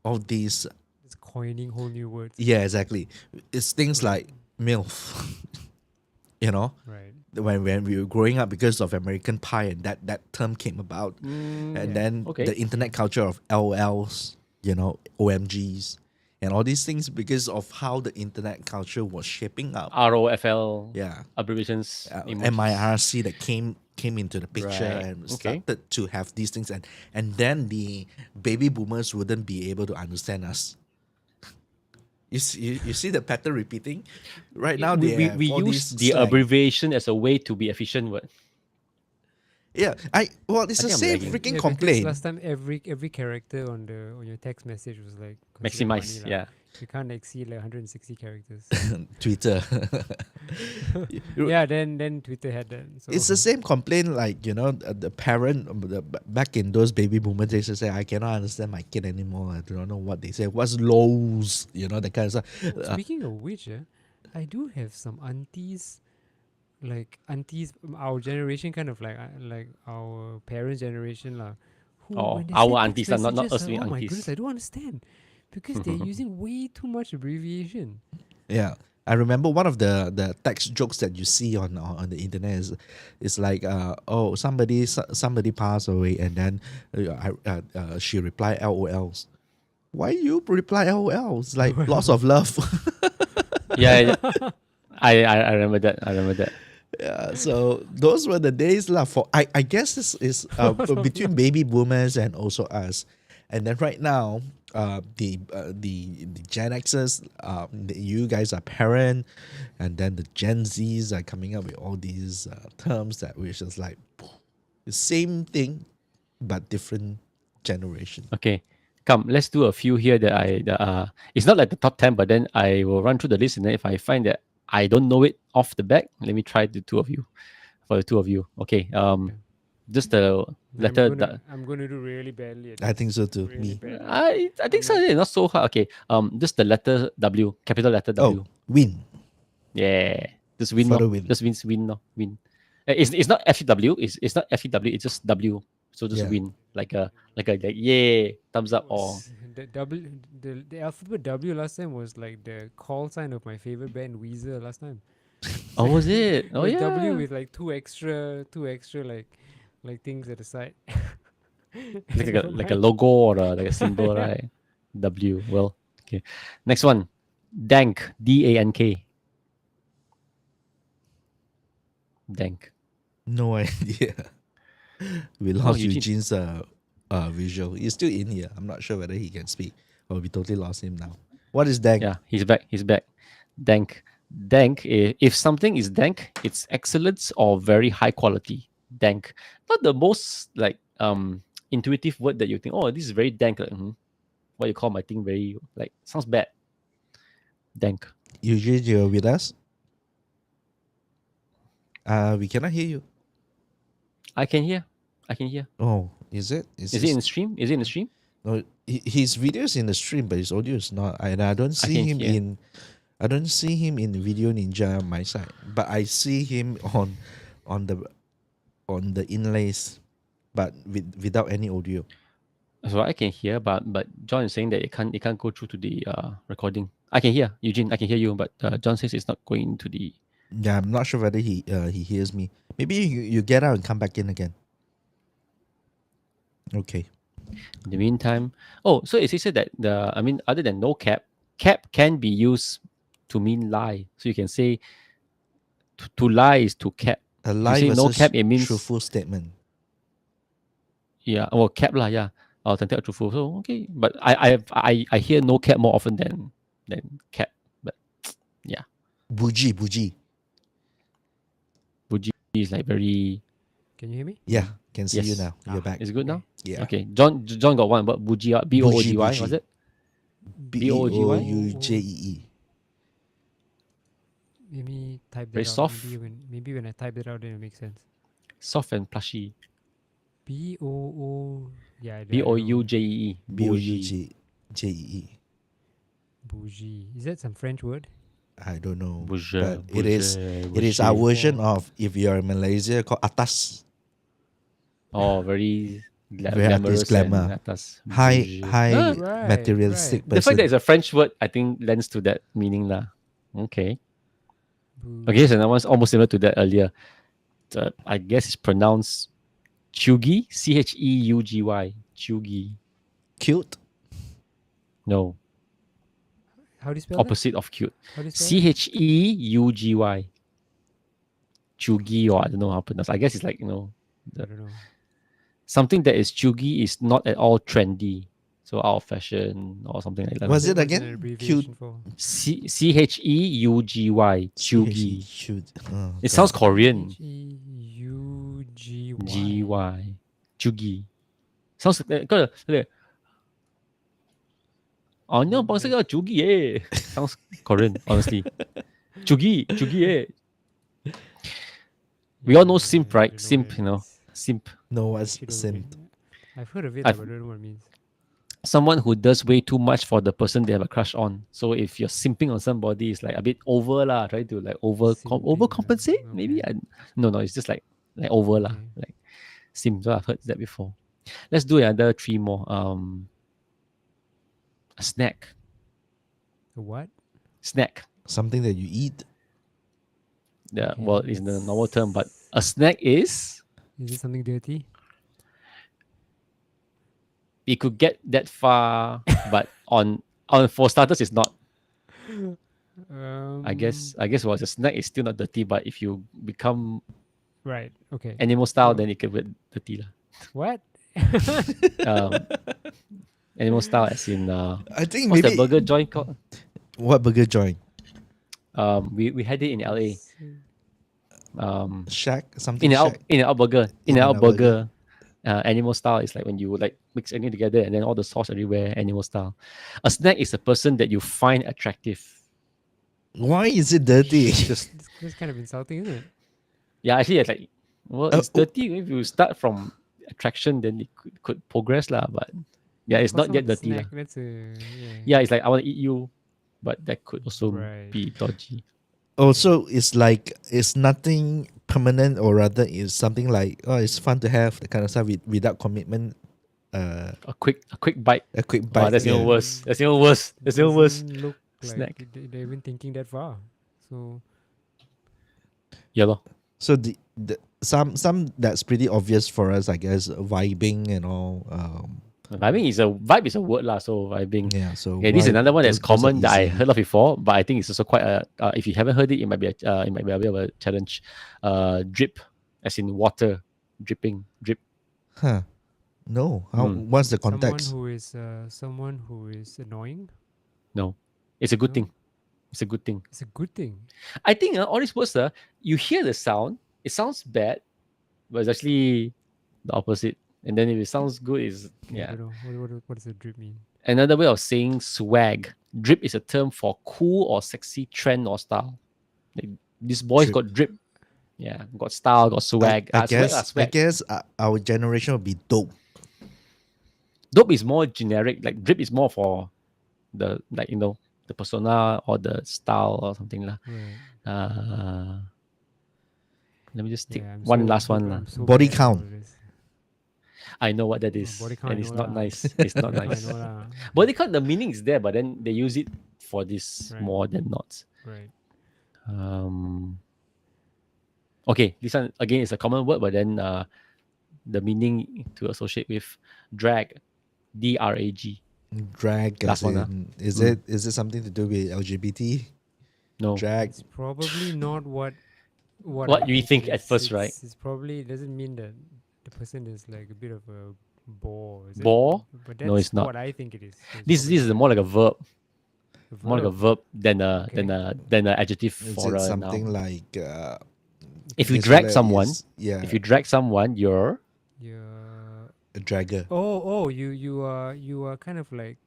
S2: all these.
S3: it's coining whole new words.
S2: Yeah, exactly. It's things like MILF. You know,
S3: Right.
S2: when we were growing up because of American Pie and that term came about, and
S3: yeah.
S2: then
S4: Okay.
S2: the internet culture of LOLs, OMGs, and all these things because of how the internet culture was shaping up.
S4: ROFL
S2: Yeah,
S4: abbreviations. emojis.
S2: MIRC that came into the picture
S4: Right,
S2: and
S4: okay.
S2: started to have these things, and then the baby boomers wouldn't be able to understand us. You see the pattern repeating right now.
S4: we
S2: they have all
S4: use
S2: these
S4: the
S2: slang.
S4: abbreviation as a way to be efficient. What?
S2: Yeah, it's
S4: I
S2: the
S4: think I'm
S2: same
S4: lagging.
S2: freaking
S3: because
S2: complaint.
S3: Last time every character on your text message was like considered
S4: Maximize.
S3: money lah.
S4: Yeah.
S3: You can't exceed like 160 characters.
S2: Twitter.
S3: Yeah, then Twitter had that. So
S2: It's the same complaint, like the parent back in those baby boomer days. They say, "I cannot understand my kid anymore. I do not know what they say. What's lows? That kind of stuff."
S3: Speaking of which, I do have some aunties, like aunties from our generation, kind of like our parents' generation lah, who
S4: Oh,
S3: when they
S4: our
S3: send text
S4: aunties, not
S3: messages,
S4: us being
S3: oh my goodness,
S4: aunties.
S3: I don't understand because they're using way too much abbreviation.
S2: Yeah. I remember one of the text jokes that you see on the internet is like oh somebody passed away and then she replied LOLs. Why you reply LOLs? Like lots of love.
S4: Yeah, I remember that. I remember that.
S2: Yeah, so those were the days lah. For I guess this is between baby boomers and also us, and then right now, the Gen Xers, you guys are parent, and then the Gen Zs are coming up with all these terms that which is like the same thing, but different generation.
S4: Okay, come, let's do a few here it's not like the top 10, but then I will run through the list, and then if I find that I don't know it off the back, let me try the two of you. For the two of you, okay. Just the letter.
S3: I'm gonna do really badly at
S2: I
S3: this.
S2: think so too.
S3: Really
S2: Me.
S3: bad.
S4: I think so. Not so hard. Okay. Just the letter W, capital letter W.
S2: Oh, win.
S4: Yeah. Just win.
S2: For the
S4: No.
S2: win.
S4: Just wins. Win. No. Win. It's not FW. It's not FEW. It's just W. So just
S2: Yeah.
S4: win. Like yay, thumbs up or.
S3: The the alphabet W last time was like the call sign of my favorite band Weezer last time.
S4: Oh, was it? Oh
S3: With
S4: yeah.
S3: W with like two extra like things at the side.
S4: like a logo or like a symbol, right? W. Well, okay. Next one. Dank. DANK. Dank.
S2: No idea. We lost
S4: Eugene.
S2: Eugene's visual. He's still in here. I'm not sure whether he can speak or we totally lost him now. What is Dank?
S4: Yeah, he's back. He's back. Dank. Dank. If something is dank, it's excellence or very high quality. Dank. Not the most like intuitive word that you think, oh, this is very dank. Like, what you call my thing very like sounds bad. Dank.
S2: Eugene, you're with us? We cannot hear you.
S4: I can hear. I can hear.
S2: Oh, is it?
S4: Is it in the stream? Is it in the stream?
S2: No, his video is in the stream, but his audio is not. And I don't see
S4: can
S2: him
S4: hear.
S2: in. I don't see him in Video Ninja on my side, but I see him on the inlays, but without any audio.
S4: So I can hear, but John is saying that it can't go through to the recording. I can hear Eugene. I can hear you, but John says it's not going to the.
S2: Yeah, I'm not sure whether he hears me. Maybe you get out and come back in again. Okay.
S4: In the meantime, so it says that other than no cap can be used to mean lie. So you can say to lie is to cap.
S2: A lie
S4: say no
S2: versus
S4: cap, it means-
S2: truthful statement.
S4: Yeah, well, cap lah, yeah. Authentic or truthful. So okay, but I hear no cap more often than cap. But yeah,
S2: Bougie.
S4: Buji is like very.
S3: Can you hear me?
S2: Yeah, can see you
S4: Yes.
S2: now. You're back.
S4: Is it good now?
S2: Yeah.
S4: Okay, John got one, but Buji, BOOGY,
S2: Buji.
S4: was it?
S2: BOUJEE.
S3: Maybe type that
S4: Very
S3: out.
S4: soft.
S3: Maybe when I type it out, then it makes sense.
S4: Soft and plushy.
S3: BOO. Yeah. I don't know.
S4: BOUJEE.
S2: BOUJEE.
S3: Bougie. Is that some French word?
S2: I don't know.
S4: Bouger,
S2: But it is
S4: bouger.
S2: our version of if you're in Malaysia called atas.
S4: Oh, very
S2: Very
S4: glamorous.
S2: glamour.
S4: and atas.
S2: High
S4: Bouger.
S3: Right,
S2: materialistic
S4: The fact that it's
S2: person.
S4: a French word, I think, lends to that meaning lah. Okay.
S3: Bougie.
S4: Okay, so that one's almost similar to that earlier. I guess it's pronounced Chugi, CHEUGY. Chugi.
S2: Cute.
S4: No,
S3: How do you spell that?
S4: opposite of cute.
S3: How do you spell
S4: CHEUGY. Chugi, or I don't know how to pronounce. I guess it's like,
S3: it? I don't know.
S4: something that is chugi is not at all trendy. So out of fashion or something like that.
S2: Was it
S3: What's
S2: again?
S3: an abbreviation
S2: Cute.
S3: for?
S4: CHEUGY. Chugi.
S2: Cute.
S4: It sounds Korean.
S3: Chugy.
S4: GY. Chugi. Sounds like Anya bangsa ka chugi eh. Sounds Korean, honestly. Chugi eh. We all know simp, right? Simp, Simp.
S2: No, what's
S3: Actually don't
S2: simp?
S3: know. I've heard of it,
S4: I've-
S3: but I don't know what it means.
S4: someone who does way too much for the person they have a crush on. So if you're simping on somebody, it's like a bit over lah, trying to like
S3: Simping,
S4: overcompensate. Maybe
S3: okay.
S4: no, it's just like over lah,
S3: Okay.
S4: like sim. So I've heard that before. Let's do another three more. A snack.
S3: A what?
S4: Snack.
S2: Something that you eat.
S4: Yeah,
S3: Okay,
S4: well, it's the normal term, but a snack is
S3: Is it something dirty?
S4: it could get that far, but on for starters, it's not. I guess well, a snack is still not dirty, but if you become
S3: Right. Okay.
S4: animal style,
S3: No.
S4: then it could be dirty lah.
S3: What?
S4: Um, animal style as in
S2: I think
S4: what's
S2: maybe
S4: the burger joint called?
S2: what burger joint?
S4: We had it in LA.
S2: Shack something.
S4: In
S2: Shack.
S4: and out burger. In and
S2: In-N-Out
S4: out burger. Animal style is like when you like mix everything together and then all the sauce everywhere. Animal style. A snack is a person that you find attractive.
S2: Why is it dirty?
S3: That's kind of insulting, isn't it?
S4: Yeah, actually, it's like, well, it's
S2: oh.
S4: dirty. If you start from attraction, then it could progress lah. But yeah, it's
S3: Of course
S4: not yet
S3: a
S4: dirty lah.
S3: snack, that's a
S4: Yeah, it's like I want to eat you, but that could also
S3: Right.
S4: be dodgy.
S2: Also, it's like it's nothing permanent, or rather, it's something like it's fun to have the kind of stuff without commitment.
S4: A quick bite.
S2: A quick
S4: Wow,
S2: bite.
S4: that's even
S2: yeah.
S4: worse. That's even worse. That's even worse.
S3: Doesn't look
S4: Snack.
S3: like they're even thinking that far. So
S4: Yeah, lor.
S2: So the some that's pretty obvious for us, I guess, vibing and all.
S4: Vibing is a vibe is a word lah. So vibing.
S2: Yeah. So
S4: Okay, this is another one that's
S2: those are
S4: common that I
S2: easy.
S4: heard of before, but I think it's also quite a. If you haven't heard it, it might be a bit of a challenge. Drip, as in water, dripping, drip.
S2: Huh? No. How? What's the context?
S3: someone who is annoying.
S4: No, it's a good
S3: No.
S4: thing. It's a good thing.
S3: It's a good thing.
S4: I think all these words, you hear the sound, it sounds bad, but it's actually the opposite. And then if it sounds good, is
S3: I
S4: yeah.
S3: don't know. What does a drip mean?
S4: Another way of saying swag. Drip is a term for cool or sexy trend or style. Like, this boy's
S2: Drip.
S4: got drip. Yeah, got style, got swag.
S2: I guess.
S4: Swag.
S2: I guess our generation would be dope.
S4: Dope is more generic. Like drip is more for the the persona or the style or something lah.
S3: Right.
S4: Let me just take
S3: Yeah, I'm
S4: one
S3: so-
S4: last
S3: so-
S4: one lah.
S3: I'm so
S2: Body
S3: bad at
S2: count.
S3: all this.
S4: I know what that is,
S3: body count,
S4: and
S3: I
S4: it's
S3: know
S4: not
S3: lah.
S4: nice. It's not
S3: I
S4: nice.
S3: know lah.
S4: Body count, the meaning is there, but then they use it for this
S3: Right.
S4: more than not.
S3: Right.
S4: Okay, this one again is a common word, but then the meaning to associate with drag, DRAG.
S2: Drag.
S4: Last
S2: As
S4: one,
S2: in, is it something to do with LGBT?
S4: No,
S2: Drag.
S3: It's probably not what
S4: What
S3: I
S4: you think
S3: it
S4: at
S3: is.
S4: first, right?
S3: It's probably it doesn't mean that the person is like a bit of a bore. Is it?
S4: Bore?
S3: But that's
S4: No, it's not.
S3: what I think it is. It's
S4: this
S3: probably
S4: is more like a verb,
S3: a
S4: more like a
S3: verb.
S4: verb than a adjective
S2: Is
S4: for
S2: it
S4: a
S2: something
S4: noun.
S2: like?
S4: If you
S2: this
S4: drag
S2: fella
S4: someone,
S2: is- yeah,
S4: if you drag someone, you're
S3: Yeah.
S2: a dragger.
S3: You are kind of like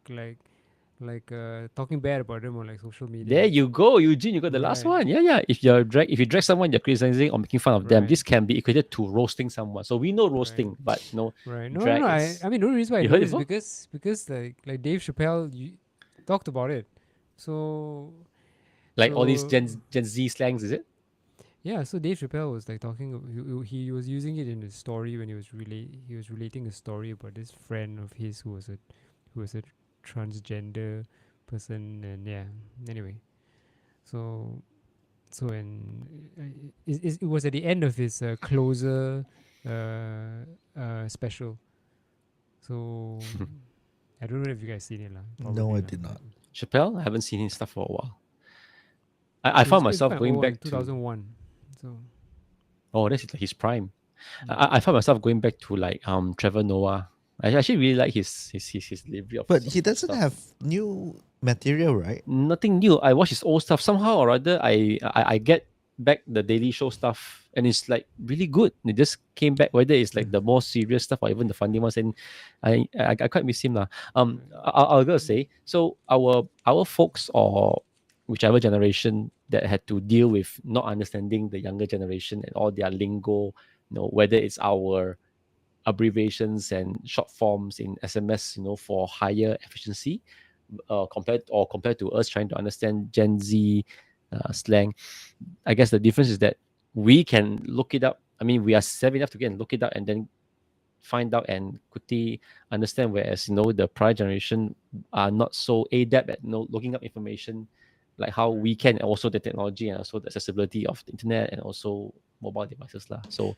S3: talking bad about them on like social media.
S4: there. You go, Eugene. You got the last
S3: Right.
S4: one. Yeah. If you drag someone, you're criticizing or making fun of them.
S3: Right.
S4: This can be equated to roasting someone. So we know roasting, but no,
S3: Right. No,
S4: drag
S3: no.
S4: is-
S3: I mean, the only reason why I
S4: You
S3: know
S4: heard it
S3: is
S4: before?
S3: because like Dave Chappelle talked about it. So
S4: like all these
S3: So-
S4: Gen Z slangs, is it?
S3: yeah, so Dave Chappelle was like talking. He was using it in his story when he was relating a story about this friend of his who was a transgender person, and yeah. Anyway, so it was at the end of his closer special. So I don't know if you guys seen it lah.
S2: No,
S3: Probably
S2: I
S3: lah.
S2: did not.
S4: Chappelle, I haven't seen his stuff for a while. I
S3: It's-
S4: found
S3: it's
S4: myself
S3: quite
S4: going
S3: old,
S4: back to
S3: 2001. So
S4: oh, that's like his prime. I found myself going back to like Trevor Noah. I actually really like his delivery of.
S2: But he
S4: of
S2: doesn't
S4: stuff.
S2: have new material, right?
S4: Nothing new. I watch his old stuff somehow or other. I get back the Daily Show stuff, and it's like really good. It just came back, whether it's like the more serious stuff or even the funny ones, and I quite miss him lah. I'll gotta say, so our folks or whichever generation that had to deal with not understanding the younger generation and all their lingo, whether it's our abbreviations and short forms in SMS, for higher efficiency, compared to us trying to understand Gen Z slang. I guess the difference is that we can look it up. I mean, we are savvy enough to get and look it up and then find out and quickly understand. Whereas the prior generation are not so adept at looking up information, like how we can, and also the technology and also the accessibility of the internet and also mobile devices lah. So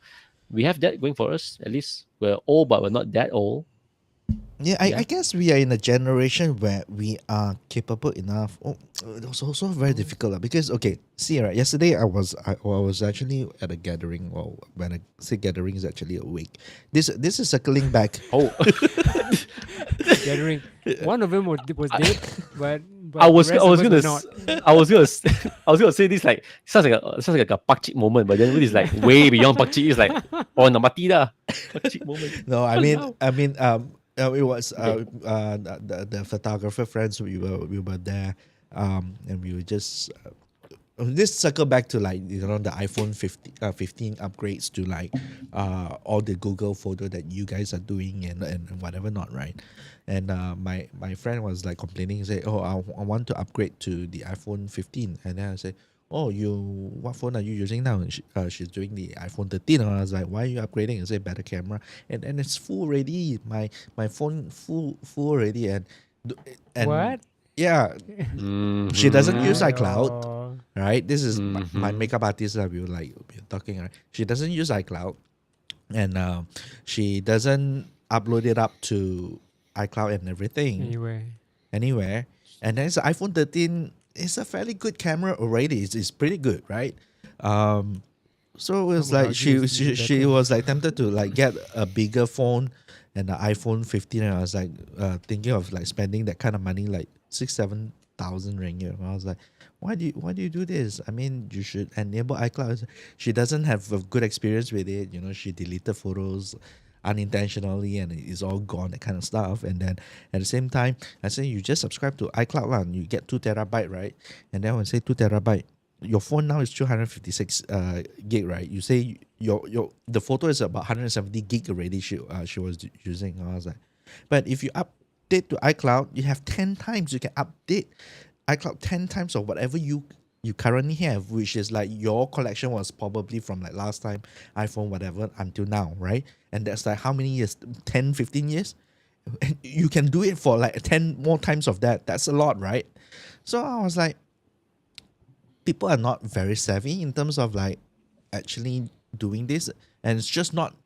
S4: we have that going for us. At least we're old, but we're not that old.
S2: Yeah, I guess we are in a generation where we are capable enough. Oh, it was also very difficult because okay, see right. Yesterday I was actually at a gathering. Well, when I say gathering, is actually a wake. This is circling back.
S4: Oh,
S3: Gathering. One of them was dead, but
S4: I was
S3: the rest
S4: I was
S3: of us
S4: gonna
S3: were not.
S4: I was gonna I was gonna say this, like sounds like a Pak Chik moment, but then it is like way beyond Pak Chik. It's like na mati dah. Pak Chik moment.
S2: No, it was the photographer friends. We were there, and we were just. This circle back to like the iPhone 15 upgrades to like all the Google photo that you guys are doing and whatever not, right? And my friend was like complaining, say, oh, I want to upgrade to the iPhone 15, and then I say, oh, what phone are you using now? And she's doing the iPhone 13, and I was like, why are you upgrading? I say better camera, and it's full already. My phone full already, and
S3: What?
S2: yeah, she doesn't use iCloud.
S3: Oh,
S2: Right, this is my makeup artist that we were talking. Right, she doesn't use iCloud, and she doesn't upload it up to iCloud and everything
S3: anyway.
S2: And then it's iPhone 13. It's a fairly good camera already. It's pretty good, right? So it was
S3: Some would
S2: like
S3: argue it's even
S2: she
S3: better.
S2: was like tempted to like get a bigger phone and the iPhone 15, and I was like thinking of like spending that kind of money, like 6,000-7,000 ringgit. And I was like, why do you do this? I mean, you should enable iCloud. She doesn't have a good experience with it. She deleted photos unintentionally and it's all gone, that kind of stuff. And then at the same time, I say you just subscribe to iCloud lah, and you get 2 terabyte, right? And then when I say 2 terabyte, your phone now is 256 gig, right? You say the photo is about 170 gig already. She was using. I was like, but if you update to iCloud, you have 10 times. You can update iCloud 10 times of whatever you currently have, which is like your collection was probably from like last time iPhone whatever until now, right? And that's like how many years? 10, 15 years? And you can do it for like 10 more times of that. That's a lot, right? So I was like, people are not very savvy in terms of like actually doing this, and it's just not.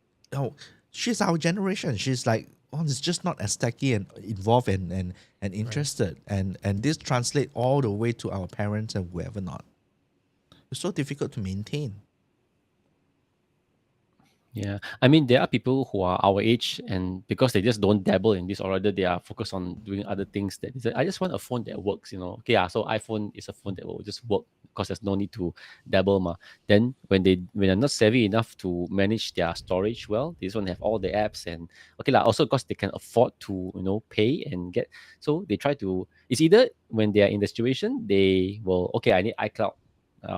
S2: She's our generation. She's like, it's just not as techy and involved and interested, and this translate all the way to our parents and whoever not. It's so difficult to maintain.
S4: Yeah, I mean, there are people who are our age, and because they just don't dabble in this, or rather, they are focused on doing other things. That is, I just want a phone that works. Okay, yeah. So iPhone is a phone that will just work because there's no need to dabble, ma. Then when they're not savvy enough to manage their storage well, they just want to have all the apps and okay lah. Also, because they can afford to pay and get, so they try to. It's either when they are in the situation, they will I need iCloud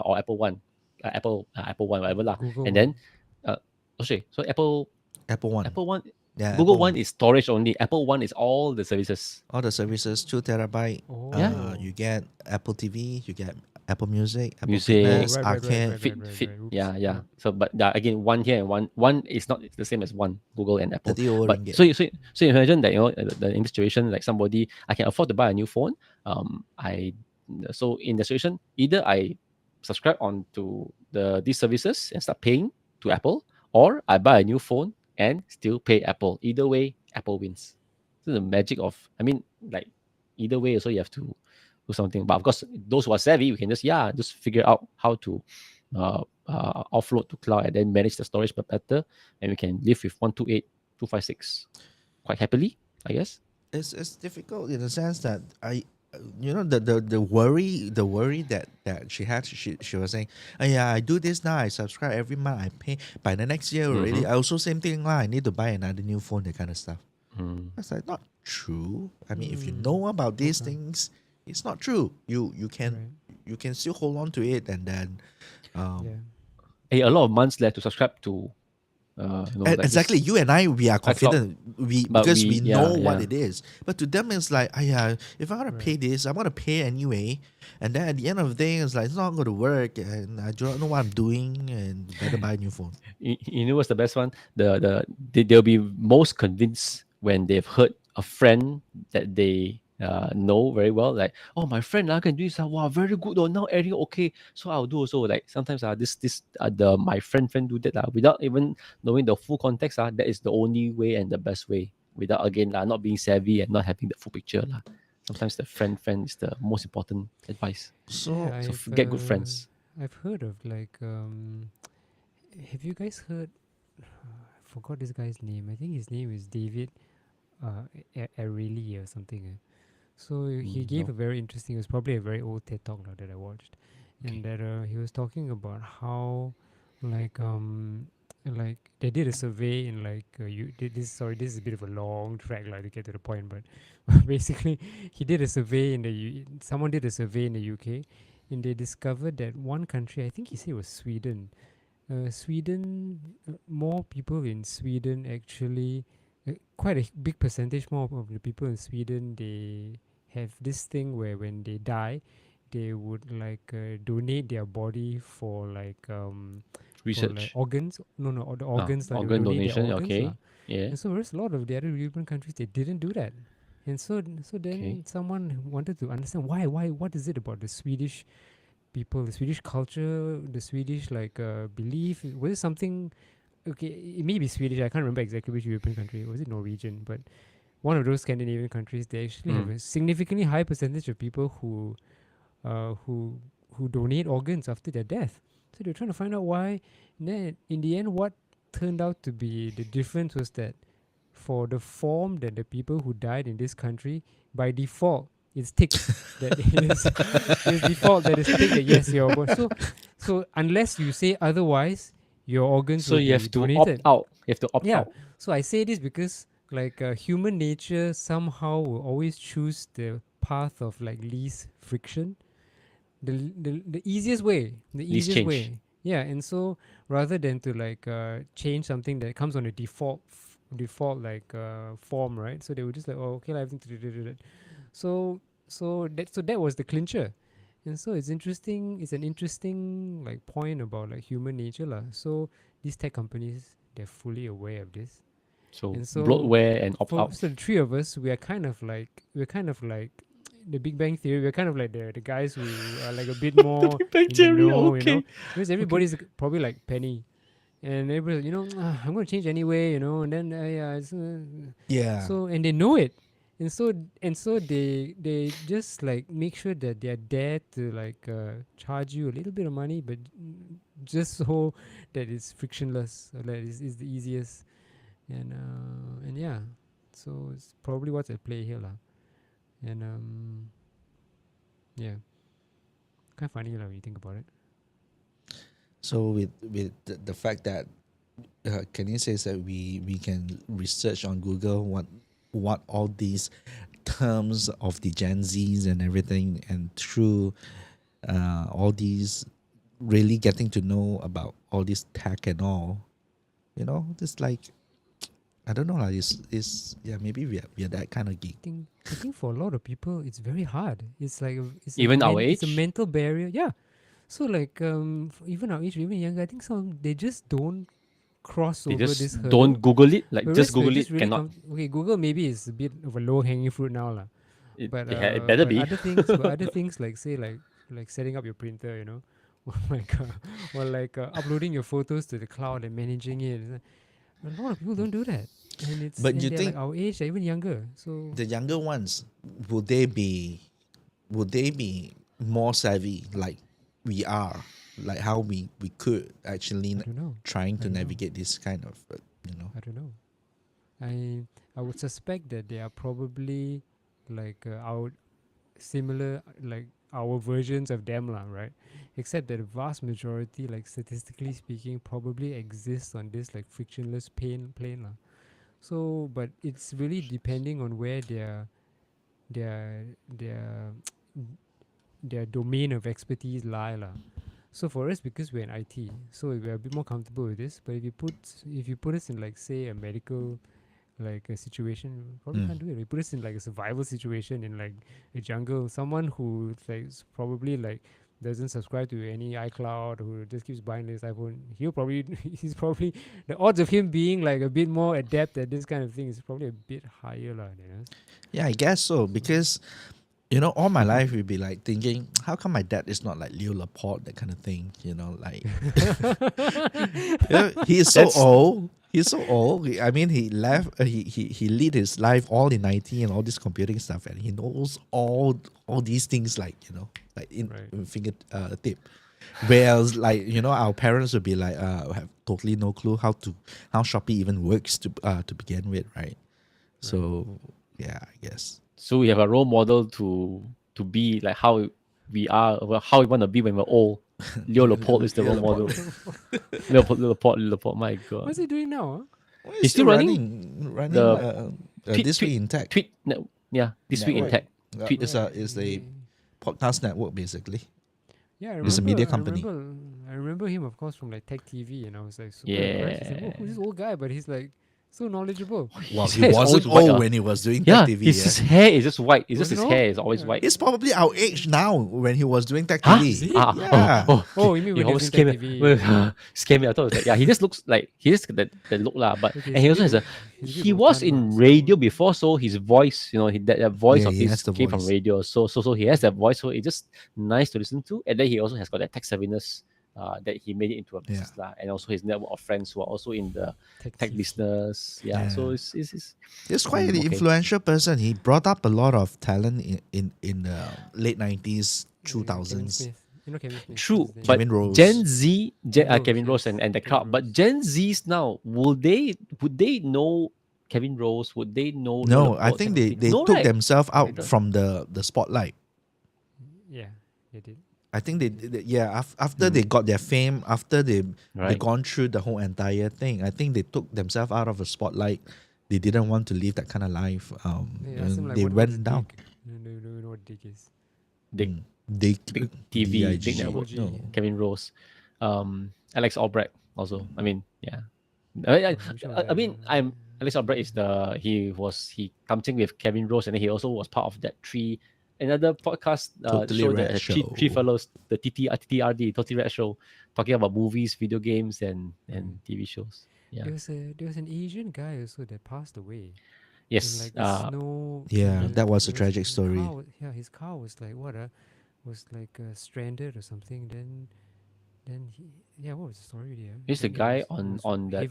S4: or Apple One, Apple One, whatever lah,
S3: Google
S4: and
S3: One.
S4: then. So Apple
S2: One. Yeah,
S4: Google
S2: Apple
S4: One is storage only. Apple One is all the services.
S2: all the services, 2 terabyte.
S3: Oh.
S4: Yeah.
S2: You get Apple TV, you get Apple Music, Apple
S4: Music.
S2: Fitness,
S3: Right,
S2: Arcade.
S3: right. Oops.
S4: Yeah. So, but again, one here and one is not the same as one Google and Apple.
S2: 30 over
S4: But
S2: ringgit.
S4: so you imagine that in this situation, like somebody, I can afford to buy a new phone. So in the situation, either I subscribe on to these services and start paying to Apple, or I buy a new phone and still pay Apple. Either way, Apple wins. This is the magic of, I mean, like either way, so you have to do something. But of course, those who are savvy, we can just figure out how to offload to cloud and then manage the storage better, and we can live with 128, 256 quite happily, I guess.
S2: It's difficult in the sense that the worry that she had. She was saying, oh yeah, I do this now, I subscribe every month, I pay by the next year already. I also same thing lah, I need to buy another new phone, that kind of stuff. That's like not true. I mean, if you know about these things, it's not true. You can still hold on to it, and then
S3: Yeah.
S4: Hey, a lot of months left to subscribe to
S2: Exactly. You and I, we are
S4: iCloud.
S2: confident.
S4: But
S2: Because we know
S4: yeah.
S2: what it is. But to them, it's like, if I want to pay
S3: Right.
S2: this, I want to pay anyway. And then at the end of the day, it's like, it's not going to work. And I do not know what I'm doing. And better buy a new phone.
S4: You know what's the best one? They'll be most convinced when they've heard a friend that they know very well, like, oh, my friend can do this, wow, very good, oh, now everything okay, so I'll do also. Like sometimes this the my friend do that without even knowing the full context, that is the only way and the best way, without again not being savvy and not having the full picture. Sometimes the friend is the most important advice.
S2: So,
S3: Yeah,
S4: So get good friends.
S3: I've heard of like have you guys heard I forgot this guy's name. I think his name is David Areli or something. So he gave
S4: No.
S3: a very interesting, it was probably a very old TED talk that I watched. And that he was talking about how like they did a survey in like you did this sorry this is a bit of a long track to get to the point, but basically he did a survey in the someone did a survey in the UK, and they discovered that one country, I think he said it was Sweden. More people in Sweden actually, quite a big percentage more of the people in Sweden, they have this thing where when they die, they would donate their body for
S4: Research.
S3: organs. No, or the organs. They would
S4: Organ
S3: donate their
S4: donation.
S3: organs.
S4: Okay. Yeah.
S3: And so whereas a lot of the other European countries, they didn't do that. And so then
S4: Okay.
S3: someone wanted to understand why what is it about the Swedish people, the Swedish culture, the Swedish belief? Was it something? Okay, it may be Swedish. I can't remember exactly which European country. Was it Norwegian? But one of those Scandinavian countries, they actually have a significantly high percentage of people who donate organs after their death. So they're trying to find out why. And then in the end, what turned out to be the difference was that for the form that the people who died in this country, by default, it's ticked that it's default that it's ticked that yes, your organ. So unless you say otherwise, your organs
S4: So
S3: will
S4: you
S3: be
S4: have to
S3: donated.
S4: opt out. You have to opt
S3: Yeah.
S4: out.
S3: So I say this because human nature somehow will always choose the path of least friction, the easiest way,
S4: Least change.
S3: Yeah. And so rather than to change something that comes on a default form, right? So they were just like, oh, okay, I have to do that. So that was the clincher. And so it's interesting. It's an interesting point about human nature lah. So these tech companies, they're fully aware of this.
S4: So
S3: And so
S4: bloatware and opt out.
S3: so the three of us, we're kind of like the Big Bang Theory. We're kind of like the guys who are a bit more
S4: Bang
S3: in the
S4: Theory,
S3: know,
S4: okay.
S3: because everybody's probably like Penny, and everybody's I'm going to change anyway, and then yeah,
S2: yeah.
S3: so and they know it, and so they just make sure that they're there to charge you a little bit of money, but just so that it's frictionless, or that is the easiest, and yeah, so it's probably what's at play here lah. And yeah, kind of funny when you think about it.
S2: So with the fact that Kenny says that we can research on Google what all these terms of the Gen Zs and everything, and through all these really getting to know about all this tech and all, just I don't know, maybe we are that kind of geek.
S3: I think for a lot of people it's very hard. It's it's
S4: Even our
S3: it's a
S4: age?
S3: mental barrier. Yeah. So even our age, even younger, I think some they just don't cross
S4: They
S3: over
S4: just
S3: this hurdle.
S4: don't Google it. Like
S3: Whereas
S4: just
S3: we're
S4: Google it.
S3: really
S4: Cannot.
S3: okay, Google maybe is a bit of a low hanging fruit now lah.
S4: It
S3: but
S4: better be.
S3: other things like say like setting up your printer, or uploading your photos to the cloud and managing it. A lot of people don't do that, and
S2: But you
S3: they're
S2: think
S3: our age, they're even younger. So
S2: the younger ones, would they be more savvy like we are, like how we could actually
S3: I don't know.
S2: trying to
S3: I don't know.
S2: navigate this kind of
S3: I don't know. I would suspect that they are probably our similar our versions of them lah, right? Except that the vast majority, statistically speaking, probably exists on this frictionless plane lah. So, but it's really depending on where their domain of expertise lie lah. So for us, because we're in IT, so we're a bit more comfortable with this. But if you put us in like say a medical like a situation, we probably can't do it. We put us in like a survival situation in like a jungle. Someone who like probably like doesn't subscribe to any iCloud, who just keeps buying this iPhone. He'll probably he's probably the odds of him being like a bit more adept at this kind of thing is probably a bit higher, lah. You know?
S2: Yeah, I guess so because all my life we'd be like thinking, how come my dad is not like Leo Laporte, that kind of thing, like he's so
S4: That's-
S2: old. He's so old. I mean, he left. He lead his life all in IT and all this computing stuff, and he knows all these things like in
S3: Right.
S2: finger tip. Whereas like our parents would be like have totally no clue how Shopee even works to begin with, right? So yeah, I guess.
S4: So we have a role model to be like how we are, or how we want to be when we're old. Leo Laporte is the role model. Leopold, my God.
S3: What's he doing now? Huh?
S2: Well,
S4: He's still running
S2: the
S4: Tweet-
S2: This Week in Tech.
S4: This week in
S2: Network.
S4: tech. Tweet.
S2: Is a podcast network basically.
S3: Yeah, I
S2: It's a media company.
S3: I remember him, of course, from like Tech TV, and I was like super impressed. I said, "Oh, who's this old guy?" But he's like so knowledgeable.
S2: Well,
S4: His
S2: he
S4: hair is
S2: wasn't
S4: always white,
S2: old when he was doing
S4: Yeah,
S2: Tech TV.
S4: his hair is just white. It's just
S3: Was
S4: his
S3: it
S4: hair
S3: all?
S4: is always
S3: Yeah.
S4: white.
S2: It's probably our age now when he was doing Tech
S4: Huh?
S2: TV.
S4: Ah,
S2: Yeah.
S3: Oh, you mean
S4: he
S3: when he
S4: always
S3: was
S4: scare
S3: in
S4: me.
S3: Tech TV?
S4: Scare me. I thought it was like, yeah, he just looks like he just got that look lah. But
S3: Okay,
S4: and he
S3: he's
S4: also has a
S3: a bit
S4: he was
S3: rotund
S4: in
S3: lah,
S4: radio
S3: so-
S4: before, so his voice, that voice
S2: Yeah,
S4: of
S2: he
S4: his
S2: has the
S4: came from
S2: voice.
S4: radio. So he has that voice, so it's just nice to listen to. And then he also has got that tech savviness that he made it into a business lah. And also his network of friends who are also in the tech
S3: TV.
S4: business. Yeah. So
S2: Yeah.
S4: it's
S2: He's quite an
S4: okay.
S2: influential person. He brought up a lot of talent in the late 90s,
S3: Kevin
S2: 2000s.
S3: Smith. You know Kevin Smith.
S4: true.
S3: what's his name?
S4: But
S2: Kevin Rose.
S4: Gen Z, Kevin
S3: Rose,
S4: Rose
S3: yes.
S4: and the
S3: Kevin
S4: crowd. But
S3: Rose.
S4: Gen Zs now, would they know Kevin Rose? Would they know?
S2: No,
S4: Leo
S2: I
S4: Laporte
S2: think
S4: kind of
S2: they
S4: thing? No,
S2: took
S4: right?
S2: themselves
S4: They
S2: out
S4: don't.
S2: from the spotlight.
S3: Yeah, they did.
S2: I think after they got their fame, after they
S4: Right.
S2: gone through the whole entire thing, I think they took themselves out of the spotlight. They didn't want to live that kind of life.
S3: They asked him
S2: And
S3: like,
S2: they
S3: what
S2: went
S3: was
S2: down.
S3: Dig? No, you know what dig is.
S4: Dick,
S2: They
S4: Big TV,
S2: DIG.
S4: Big Network,
S3: OG.
S2: No.
S4: Kevin Rose, Alex Albrecht also. I mean, yeah.
S3: Which one was
S4: I mean,
S3: that?
S4: Alex Albrecht is he comes in with Kevin Rose, and then he also was part of that another podcast
S2: Totally
S4: show,
S2: Rad
S4: the three
S2: Show.
S4: fellows, the TTRD, Totally Red Show, talking about movies, video games, and TV shows. Yeah.
S3: There was an Asian guy also that passed away. In
S4: Yes.
S3: like the snow.
S2: Yeah,
S3: and
S2: that was a
S3: his-
S2: tragic
S3: his
S2: story.
S3: car his car was like was like stranded or something. Then what was the story there?
S4: He's the
S3: Then
S4: guy
S3: he was
S4: on that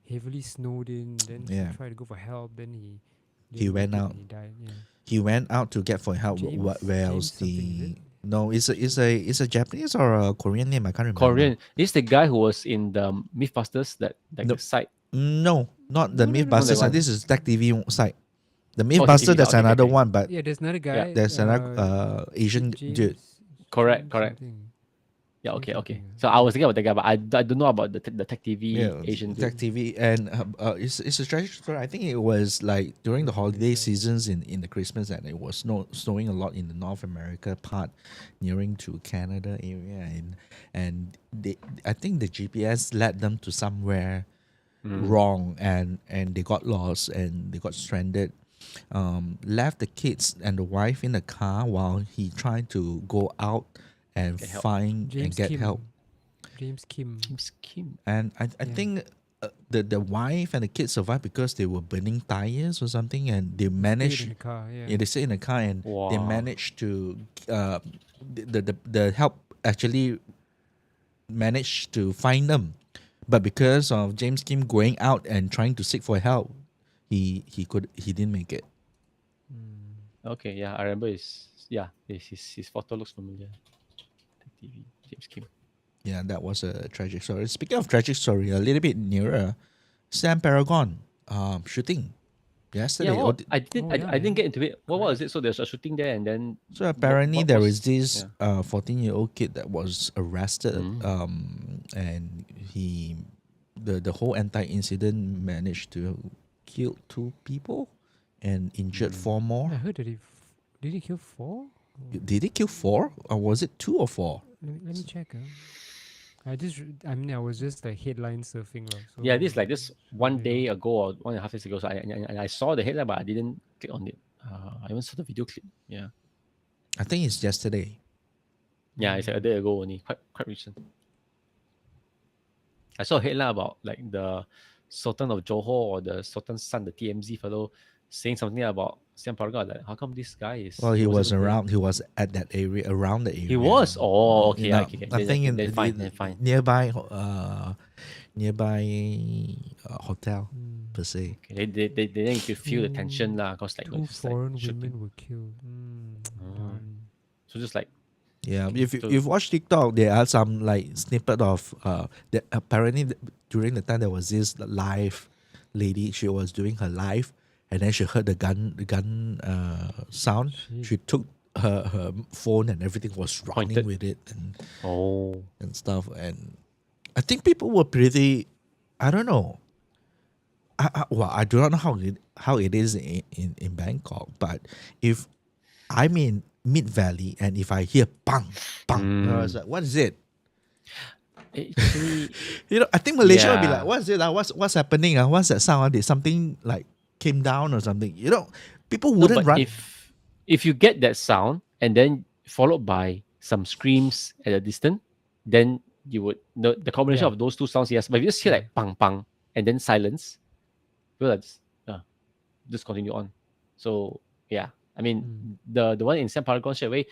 S3: heavily snowed in. Then
S2: Yeah.
S3: he tried to go for help. Then he
S2: He
S3: didn't
S2: went
S3: make it
S2: out.
S3: and he died. Yeah.
S2: He went out to get for help. Where
S3: James
S2: else
S3: something, is it?
S2: No, it's a Japanese or a Korean name. I can't remember.
S4: Korean. He's the guy who was in the Mythbusters, that like
S2: Nope.
S4: the site.
S2: No, not the
S3: No, no, no, no.
S2: Mythbusters.
S4: Not that
S2: This is Tech TV site. The
S4: TV,
S2: Mythbusters, that's
S4: okay,
S2: another
S4: okay.
S2: one, but
S3: Yeah, there's another guy.
S2: there's another Asian dude.
S3: James
S4: Correct.
S3: something.
S4: Yeah, okay.
S3: something,
S4: So I was thinking about that guy, but I don't know about the Tech TV Asian
S2: Tech
S4: dude.
S2: TV, and it's a tragic story. I think it was like during the holiday seasons in the Christmas, and it was snowing a lot in the North America part, nearing to Canada area, and I think the GPS led them to somewhere wrong, and they got lost and they got stranded. Left the kids and the wife in the car while he tried to go out and
S4: Get help.
S2: find and
S3: James
S2: get
S3: Kim.
S2: help.
S3: James Kim.
S4: James Kim.
S2: And I
S3: Yeah.
S2: think the wife and the kids survived because they were burning tires or something, and they
S3: Stayed in
S2: managed.
S3: the car. Yeah.
S2: Yeah, they stayed in the car and they
S4: Wow.
S2: managed to the help actually managed to find them, but because of James Kim going out and trying to seek for help, he didn't make it.
S4: Okay, yeah, I remember his photo looks familiar. Tech TV, James Kim.
S2: Yeah, that was a tragic story. Speaking of tragic story, a little bit nearer, Sam Paragon shooting yesterday.
S4: Yeah,
S2: or
S4: well,
S2: di-
S4: I didn't
S3: Oh, yeah,
S4: I didn't
S3: yeah.
S4: get into it. What was it? So there's a shooting there, and then
S2: So apparently
S4: what
S2: there
S4: was-
S2: is this
S4: yeah.
S2: 14-year-old kid that was arrested, and the whole entire incident managed to kill 2 people and injured 4
S3: I
S2: more.
S3: heard that did he kill 4?
S2: Did he kill 4 or was it 2 or 4?
S3: let me check. I mean, I was just like headline surfing, lah. So
S4: Yeah, this like just one
S3: you
S4: day
S3: know.
S4: ago or 1.5 days ago. So I saw the headline, but I didn't click on it. I even saw the video clip. Yeah,
S2: I think it's yesterday.
S4: yeah, it's like a day ago only, quite recent. I saw a headline about like the Sultan of Johor or the Sultan's son, the TMZ fellow, saying something about Siam Paragon. Like, how come this guy is?
S2: Well, he
S4: wasn't
S2: was
S4: even there?
S2: around. He was at that area, around the area.
S4: He was. Oh, okay,
S2: You know,
S4: okay.
S2: I think in
S4: then fine, then fine.
S2: nearby hotel per se.
S4: Okay, they then you could feel the tension lah, cause like
S3: Two
S4: it's just, like,
S3: foreign
S4: shooting.
S3: women were killed. Darn.
S4: So just like
S2: Yeah,
S4: Okay,
S2: if
S4: so-
S2: you've watched TikTok, there are some like snippet of that apparently during the time there was this live lady. She was doing her live, and then she heard the gun sound.
S3: Shit.
S2: She took her phone and everything was running
S4: Pointed.
S2: with it
S4: oh,
S2: and stuff. And I think people were pretty. I don't know. I do not know how it is in Bangkok, but if I'm in Mid Valley and if I hear bang bang, I was like, what is it?
S4: actually,
S2: You know, I think Malaysia will be
S4: Yeah.
S2: like, what's it? What's happening? What's that sound? Did something like came down or something? You know, people
S4: no,
S2: wouldn't
S4: but
S2: run.
S4: if you get that sound and then followed by some screams at a distance, then you would the combination
S3: Yeah.
S4: of those two sounds. Yes, but if you just hear like bang bang and then silence, you like just continue on. So yeah, I mean the one in San Paragon straight away,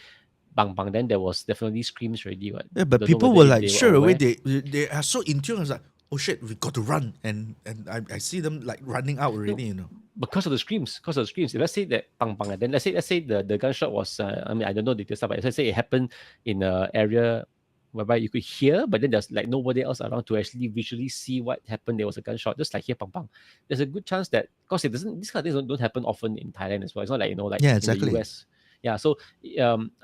S4: bang bang. Then there was definitely screams already. What?
S2: Yeah, but
S4: Don't know
S2: people
S4: whether
S2: were
S4: if
S2: like,
S4: they
S2: sure away,
S4: aware.
S2: they are so in tune. I was like, oh shit, we got to run. And I see them like running out already, you know.
S4: Because of the screams. If let's say that bang bang, then let's say the gunshot was I mean I don't know the details stuff, but let's say it happened in an area whereby you could hear, but then there's like nobody else around to actually visually see what happened. There was a gunshot, just like here, bang bang. There's a good chance that because it doesn't, these kind of things don't happen often in Thailand as well. It's not like like
S2: Yeah,
S4: in
S2: exactly.
S4: the US. Yeah, so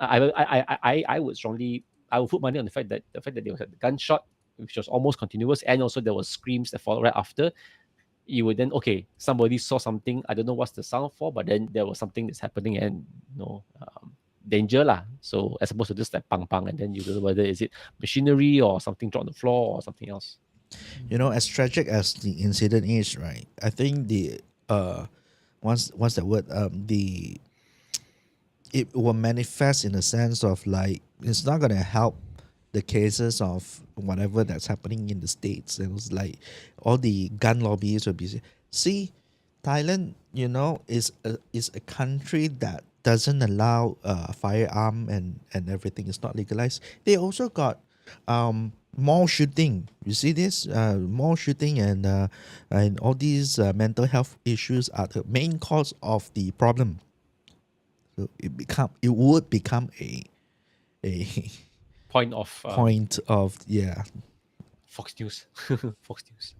S4: I would strongly put money on the fact that there was a gunshot which was almost continuous, and also there was screams that followed right after. You would then somebody saw something. I don't know what's the sound for, but then there was something that's happening and danger lah. So as opposed to just like pang pang, and then you don't know whether is it machinery or something dropped on the floor or something else.
S2: You know, as tragic as the incident is, right? I think the what's the word? It will manifest in a sense of like it's not gonna help the cases of whatever that's happening in the States. It was like all the gun lobbies will be see, Thailand, you know, is a country that doesn't allow firearm and everything. It's not legalized. They also got mall shooting. You see this mall shooting and all these mental health issues are the main cause of the problem. So it would become a
S4: Point of
S2: point of
S4: Fox News. Fox News.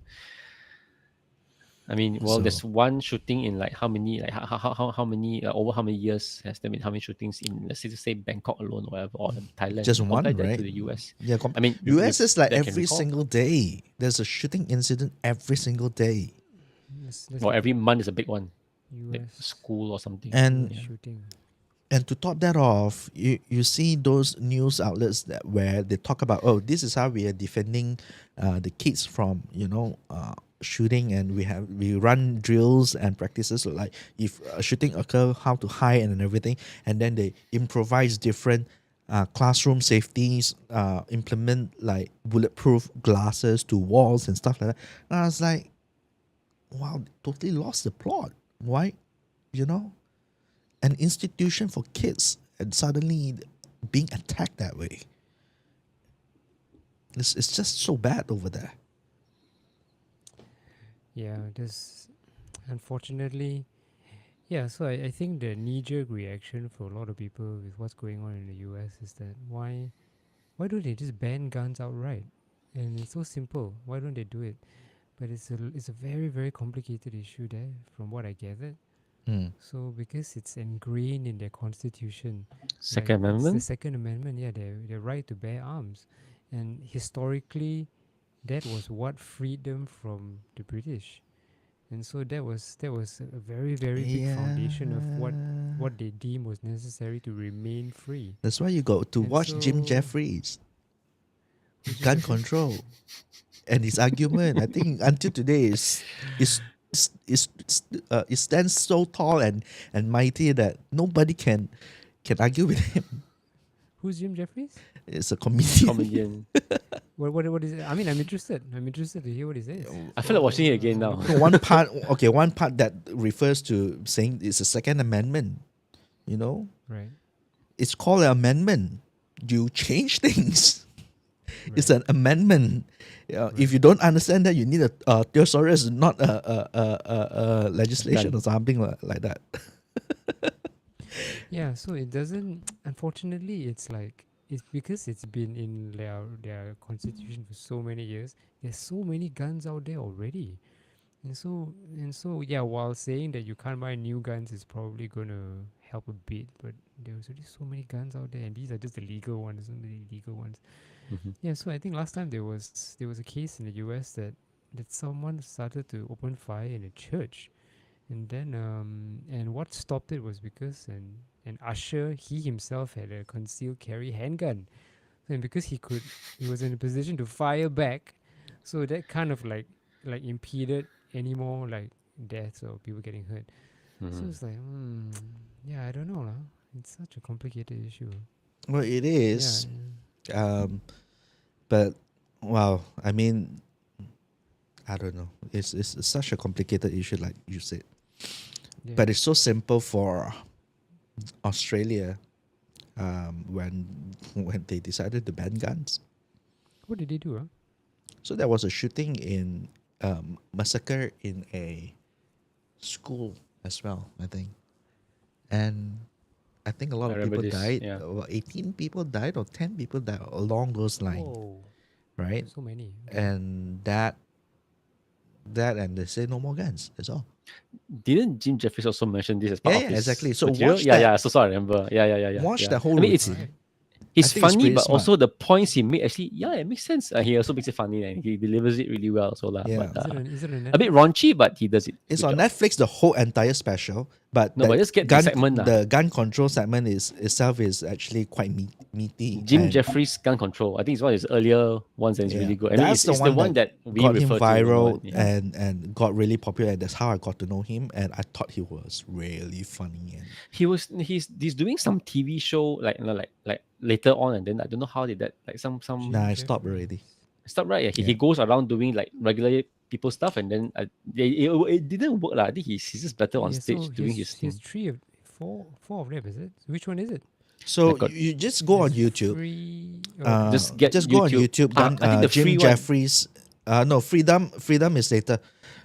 S4: I mean, well, there's
S2: So-
S4: one shooting in like how many, like how many over how many years has there been how many shootings in, let's say Bangkok alone or whatever, or Thailand?
S2: Just
S4: You
S2: one,
S4: compare that
S2: right?
S4: to the US.
S2: Yeah,
S4: I mean,
S2: US is like
S4: that can
S2: every
S4: recall.
S2: single day. There's a shooting incident every single day.
S3: Let's
S4: Or every month is a big one, like
S3: US
S4: school or something.
S2: And
S3: shooting.
S2: and to top that off, you see those news outlets that where they talk about, oh, this is how we are defending the kids from shooting, and we run drills and practices like if a shooting occur, how to hide and everything, and then they improvise different classroom safeties, implement like bulletproof glasses to walls and stuff like that. And I was like, wow, totally lost the plot. Why, an institution for kids and suddenly being attacked that way. It's just so bad over there.
S3: Yeah, this unfortunately, yeah. So I think the knee-jerk reaction for a lot of people with what's going on in the US is that why don't they just ban guns outright? And it's so simple. Why don't they do it? But it's a very, very complicated issue there, from what I gathered.
S2: Mm.
S3: So because it's ingrained in their constitution,
S4: Second
S3: like, it's the
S4: Amendment.
S3: Second Amendment, yeah, their right to bear arms, and historically, that was what freed them from the British, and so that was a very, very big foundation of what they deem was necessary to remain free.
S2: That's why you go to
S3: And
S2: watch Jim
S3: so-
S2: Jeffries. gun control. And his argument, I think, until today it stands so tall and mighty that nobody can argue with him.
S3: Who's Jim Jeffries?
S2: It's a comedian.
S4: Comedian.
S3: What is it? I mean, I'm interested. I'm interested to hear what he says.
S4: I feel like watching it again now.
S2: one part that refers to saying it's a Second Amendment. You know,
S3: Right.
S2: it's called an amendment. You change things. It's an amendment. If you don't understand that, you need a thesaurus, not a legislation or something like that.
S3: Yeah, so it doesn't. Unfortunately, it's like it's because it's been in their constitution for so many years. There's so many guns out there already, and so yeah. While saying that you can't buy new guns is probably gonna help a bit, but there's already so many guns out there, and these are just the legal ones, not the illegal ones.
S4: Mhm.
S3: Yeah, so I think last time there was a case in the US that someone started to open fire in a church, and then and what stopped it was because an usher, he himself had a concealed carry handgun, and because he was in a position to fire back, so that kind of like impeded any more like deaths or people getting hurt. So
S4: Mhm.
S3: it's like yeah, I don't know lah. It's such a complicated issue.
S2: Well, it
S3: Yeah,
S2: is. But well, I mean, I don't know. It's such a complicated issue, like you said.
S3: yeah.
S2: But it's so simple for Australia when they decided to ban guns.
S3: What did they do? Huh?
S2: So there was a shooting in massacre in a school as well, I think, and I think a lot
S4: I
S2: of
S4: remember
S2: people
S4: this,
S2: died.
S4: yeah.
S2: 18 people died or 10 people died along those lines,
S3: Whoa,
S2: right?
S3: so many.
S2: And that and they say no more guns. That's all.
S4: Didn't Jim Jeffries also mention this as part
S2: Yeah,
S4: of
S2: yeah,
S4: his
S2: exactly. So
S4: material?
S2: watch
S4: Yeah,
S2: that.
S4: yeah. So I remember. Yeah.
S2: Watch
S4: yeah.
S2: the whole
S4: I mean, it's
S2: routine.
S4: it's
S2: I think it's
S4: funny,
S2: pretty
S4: but
S2: smart.
S4: also the points he made actually, yeah, it makes sense. He also makes it funny and he delivers it really well. So
S2: Yeah.
S4: but,
S3: Is it on
S4: a bit
S3: Netflix?
S4: raunchy, but he does it.
S2: It's
S4: good
S2: on
S4: job.
S2: Netflix, the whole entire special. But
S4: No,
S2: the
S4: but just get the segment,
S2: the gun control segment itself is actually quite meaty.
S4: Jim
S2: and
S4: Jeffries Gun Control. I think it's one of his earlier ones and it's
S2: yeah,
S4: really good. I mean,
S2: that's
S4: it's the one that we
S2: got him
S4: refer to.
S2: viral
S4: Yeah.
S2: and got really popular, and that's how I got to know him. And I thought he was really funny. And
S4: He's doing some TV show like like later on, and then I don't know how did that like some
S2: nah, I
S3: Jim
S2: stopped already.
S4: stuff, right? Yeah, he
S2: Yeah.
S4: goes around doing like regular people stuff, and then it didn't work lah. I think he's just better on
S3: Yeah,
S4: stage
S3: so
S4: doing
S3: here's
S4: his thing.
S3: four of them, is it? Which one is it?
S2: So
S4: got-
S2: you just go on
S3: There's
S2: YouTube.
S3: Free,
S4: Just get
S2: go on
S4: YouTube.
S2: YouTube.
S4: I think the
S2: Jim
S4: free one-
S2: Jeffries. No, Freedom is later.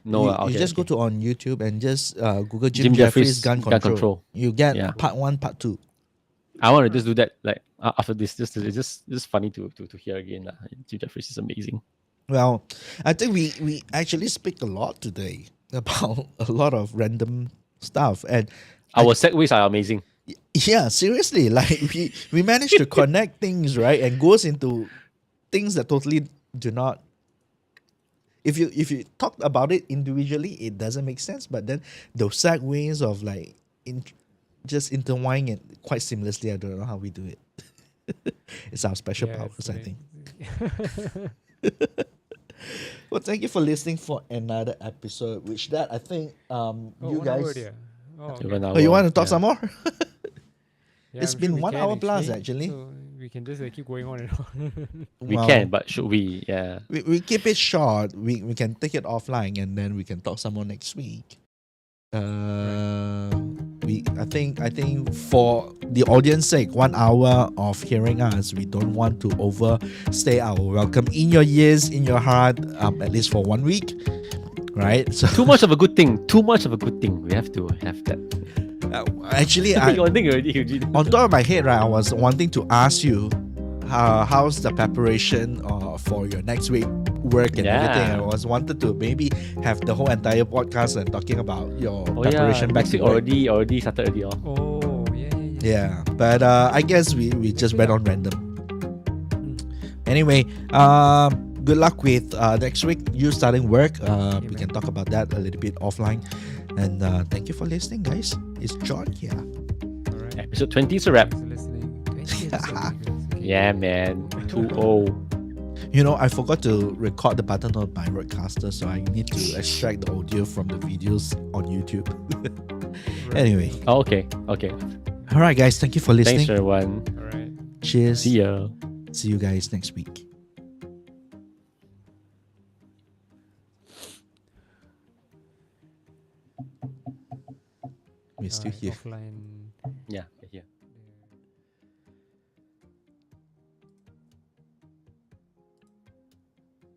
S4: No,
S2: you,
S4: okay,
S2: you just go
S4: okay.
S2: to on YouTube and just Google Jim,
S4: Jim
S2: Jeffries,
S4: Jeffries
S2: gun
S4: gun
S2: control.
S4: control.
S2: You get
S4: Yeah.
S2: part 1, part 2.
S4: I want to just do that like after this. It's just funny to hear again. Jim Jeffries is amazing.
S2: Well, I think we actually speak a lot today about a lot of random stuff, and
S4: Our segues are amazing.
S2: yeah, seriously, like we managed to connect things, right, and goes into things that totally do not. If you talk about it individually, it doesn't make sense. But then those segues of like just intertwining it quite seamlessly, I don't know how we do it. It's our special
S3: Yeah,
S2: powers,
S3: it's
S2: I
S3: like-
S2: think. Well, thank you for listening for another episode. Which that I think
S3: Oh,
S2: you
S3: 1 hour
S2: guys.
S3: there. Oh,
S4: Okay,
S3: okay.
S4: 1 hour,
S2: Oh, you want to talk
S4: yeah.
S2: some more?
S3: Yeah,
S2: It's
S3: I'm
S2: been
S3: we
S2: 1
S3: can
S2: hour plus, actually.
S3: So we can just keep going on and on.
S4: We
S2: Well,
S4: can, but should we? Yeah.
S2: we keep it short. We can take it offline and then we can talk some more next week. I think for the audience sake, 1 hour of hearing us, we don't want to overstay our welcome in your ears, in your heart, at least for 1 week, right? So
S4: Too much of a good thing. Too much of a good thing. We have to have that.
S2: actually,
S4: One thing already, Eugene.
S2: on top of my head, right, I was wanting to ask you, how's the preparation for your next week work and
S4: Yeah.
S2: everything? I was wanted to maybe have the whole entire podcast and talking about your
S4: Oh yeah,
S2: preparation back
S4: next
S2: to
S4: week
S2: work.
S4: already started already. Oh.
S3: Oh, yeah.
S2: Yeah, but I guess we just went on random.
S3: Hmm.
S2: Anyway, good luck with next week. You starting work. We
S3: man.
S2: can talk about that a little bit offline. And thank you for listening, guys. It's John here.
S3: All right.
S4: Episode 20 is a wrap.
S3: Thanks for listening. 20 episodes, you guys. Okay.
S4: Yeah, man. 2-0.
S2: You know, I forgot to record the button on my Rodecaster, so I need to extract the audio from the videos on YouTube. Anyway,
S4: Oh, okay. Okay.
S2: all right, guys, thank you for listening.
S4: Thanks, everyone.
S3: All right.
S2: Cheers.
S4: See ya.
S2: See you guys next week. We're still
S3: Alright,
S2: here.
S3: offline.
S4: Yeah.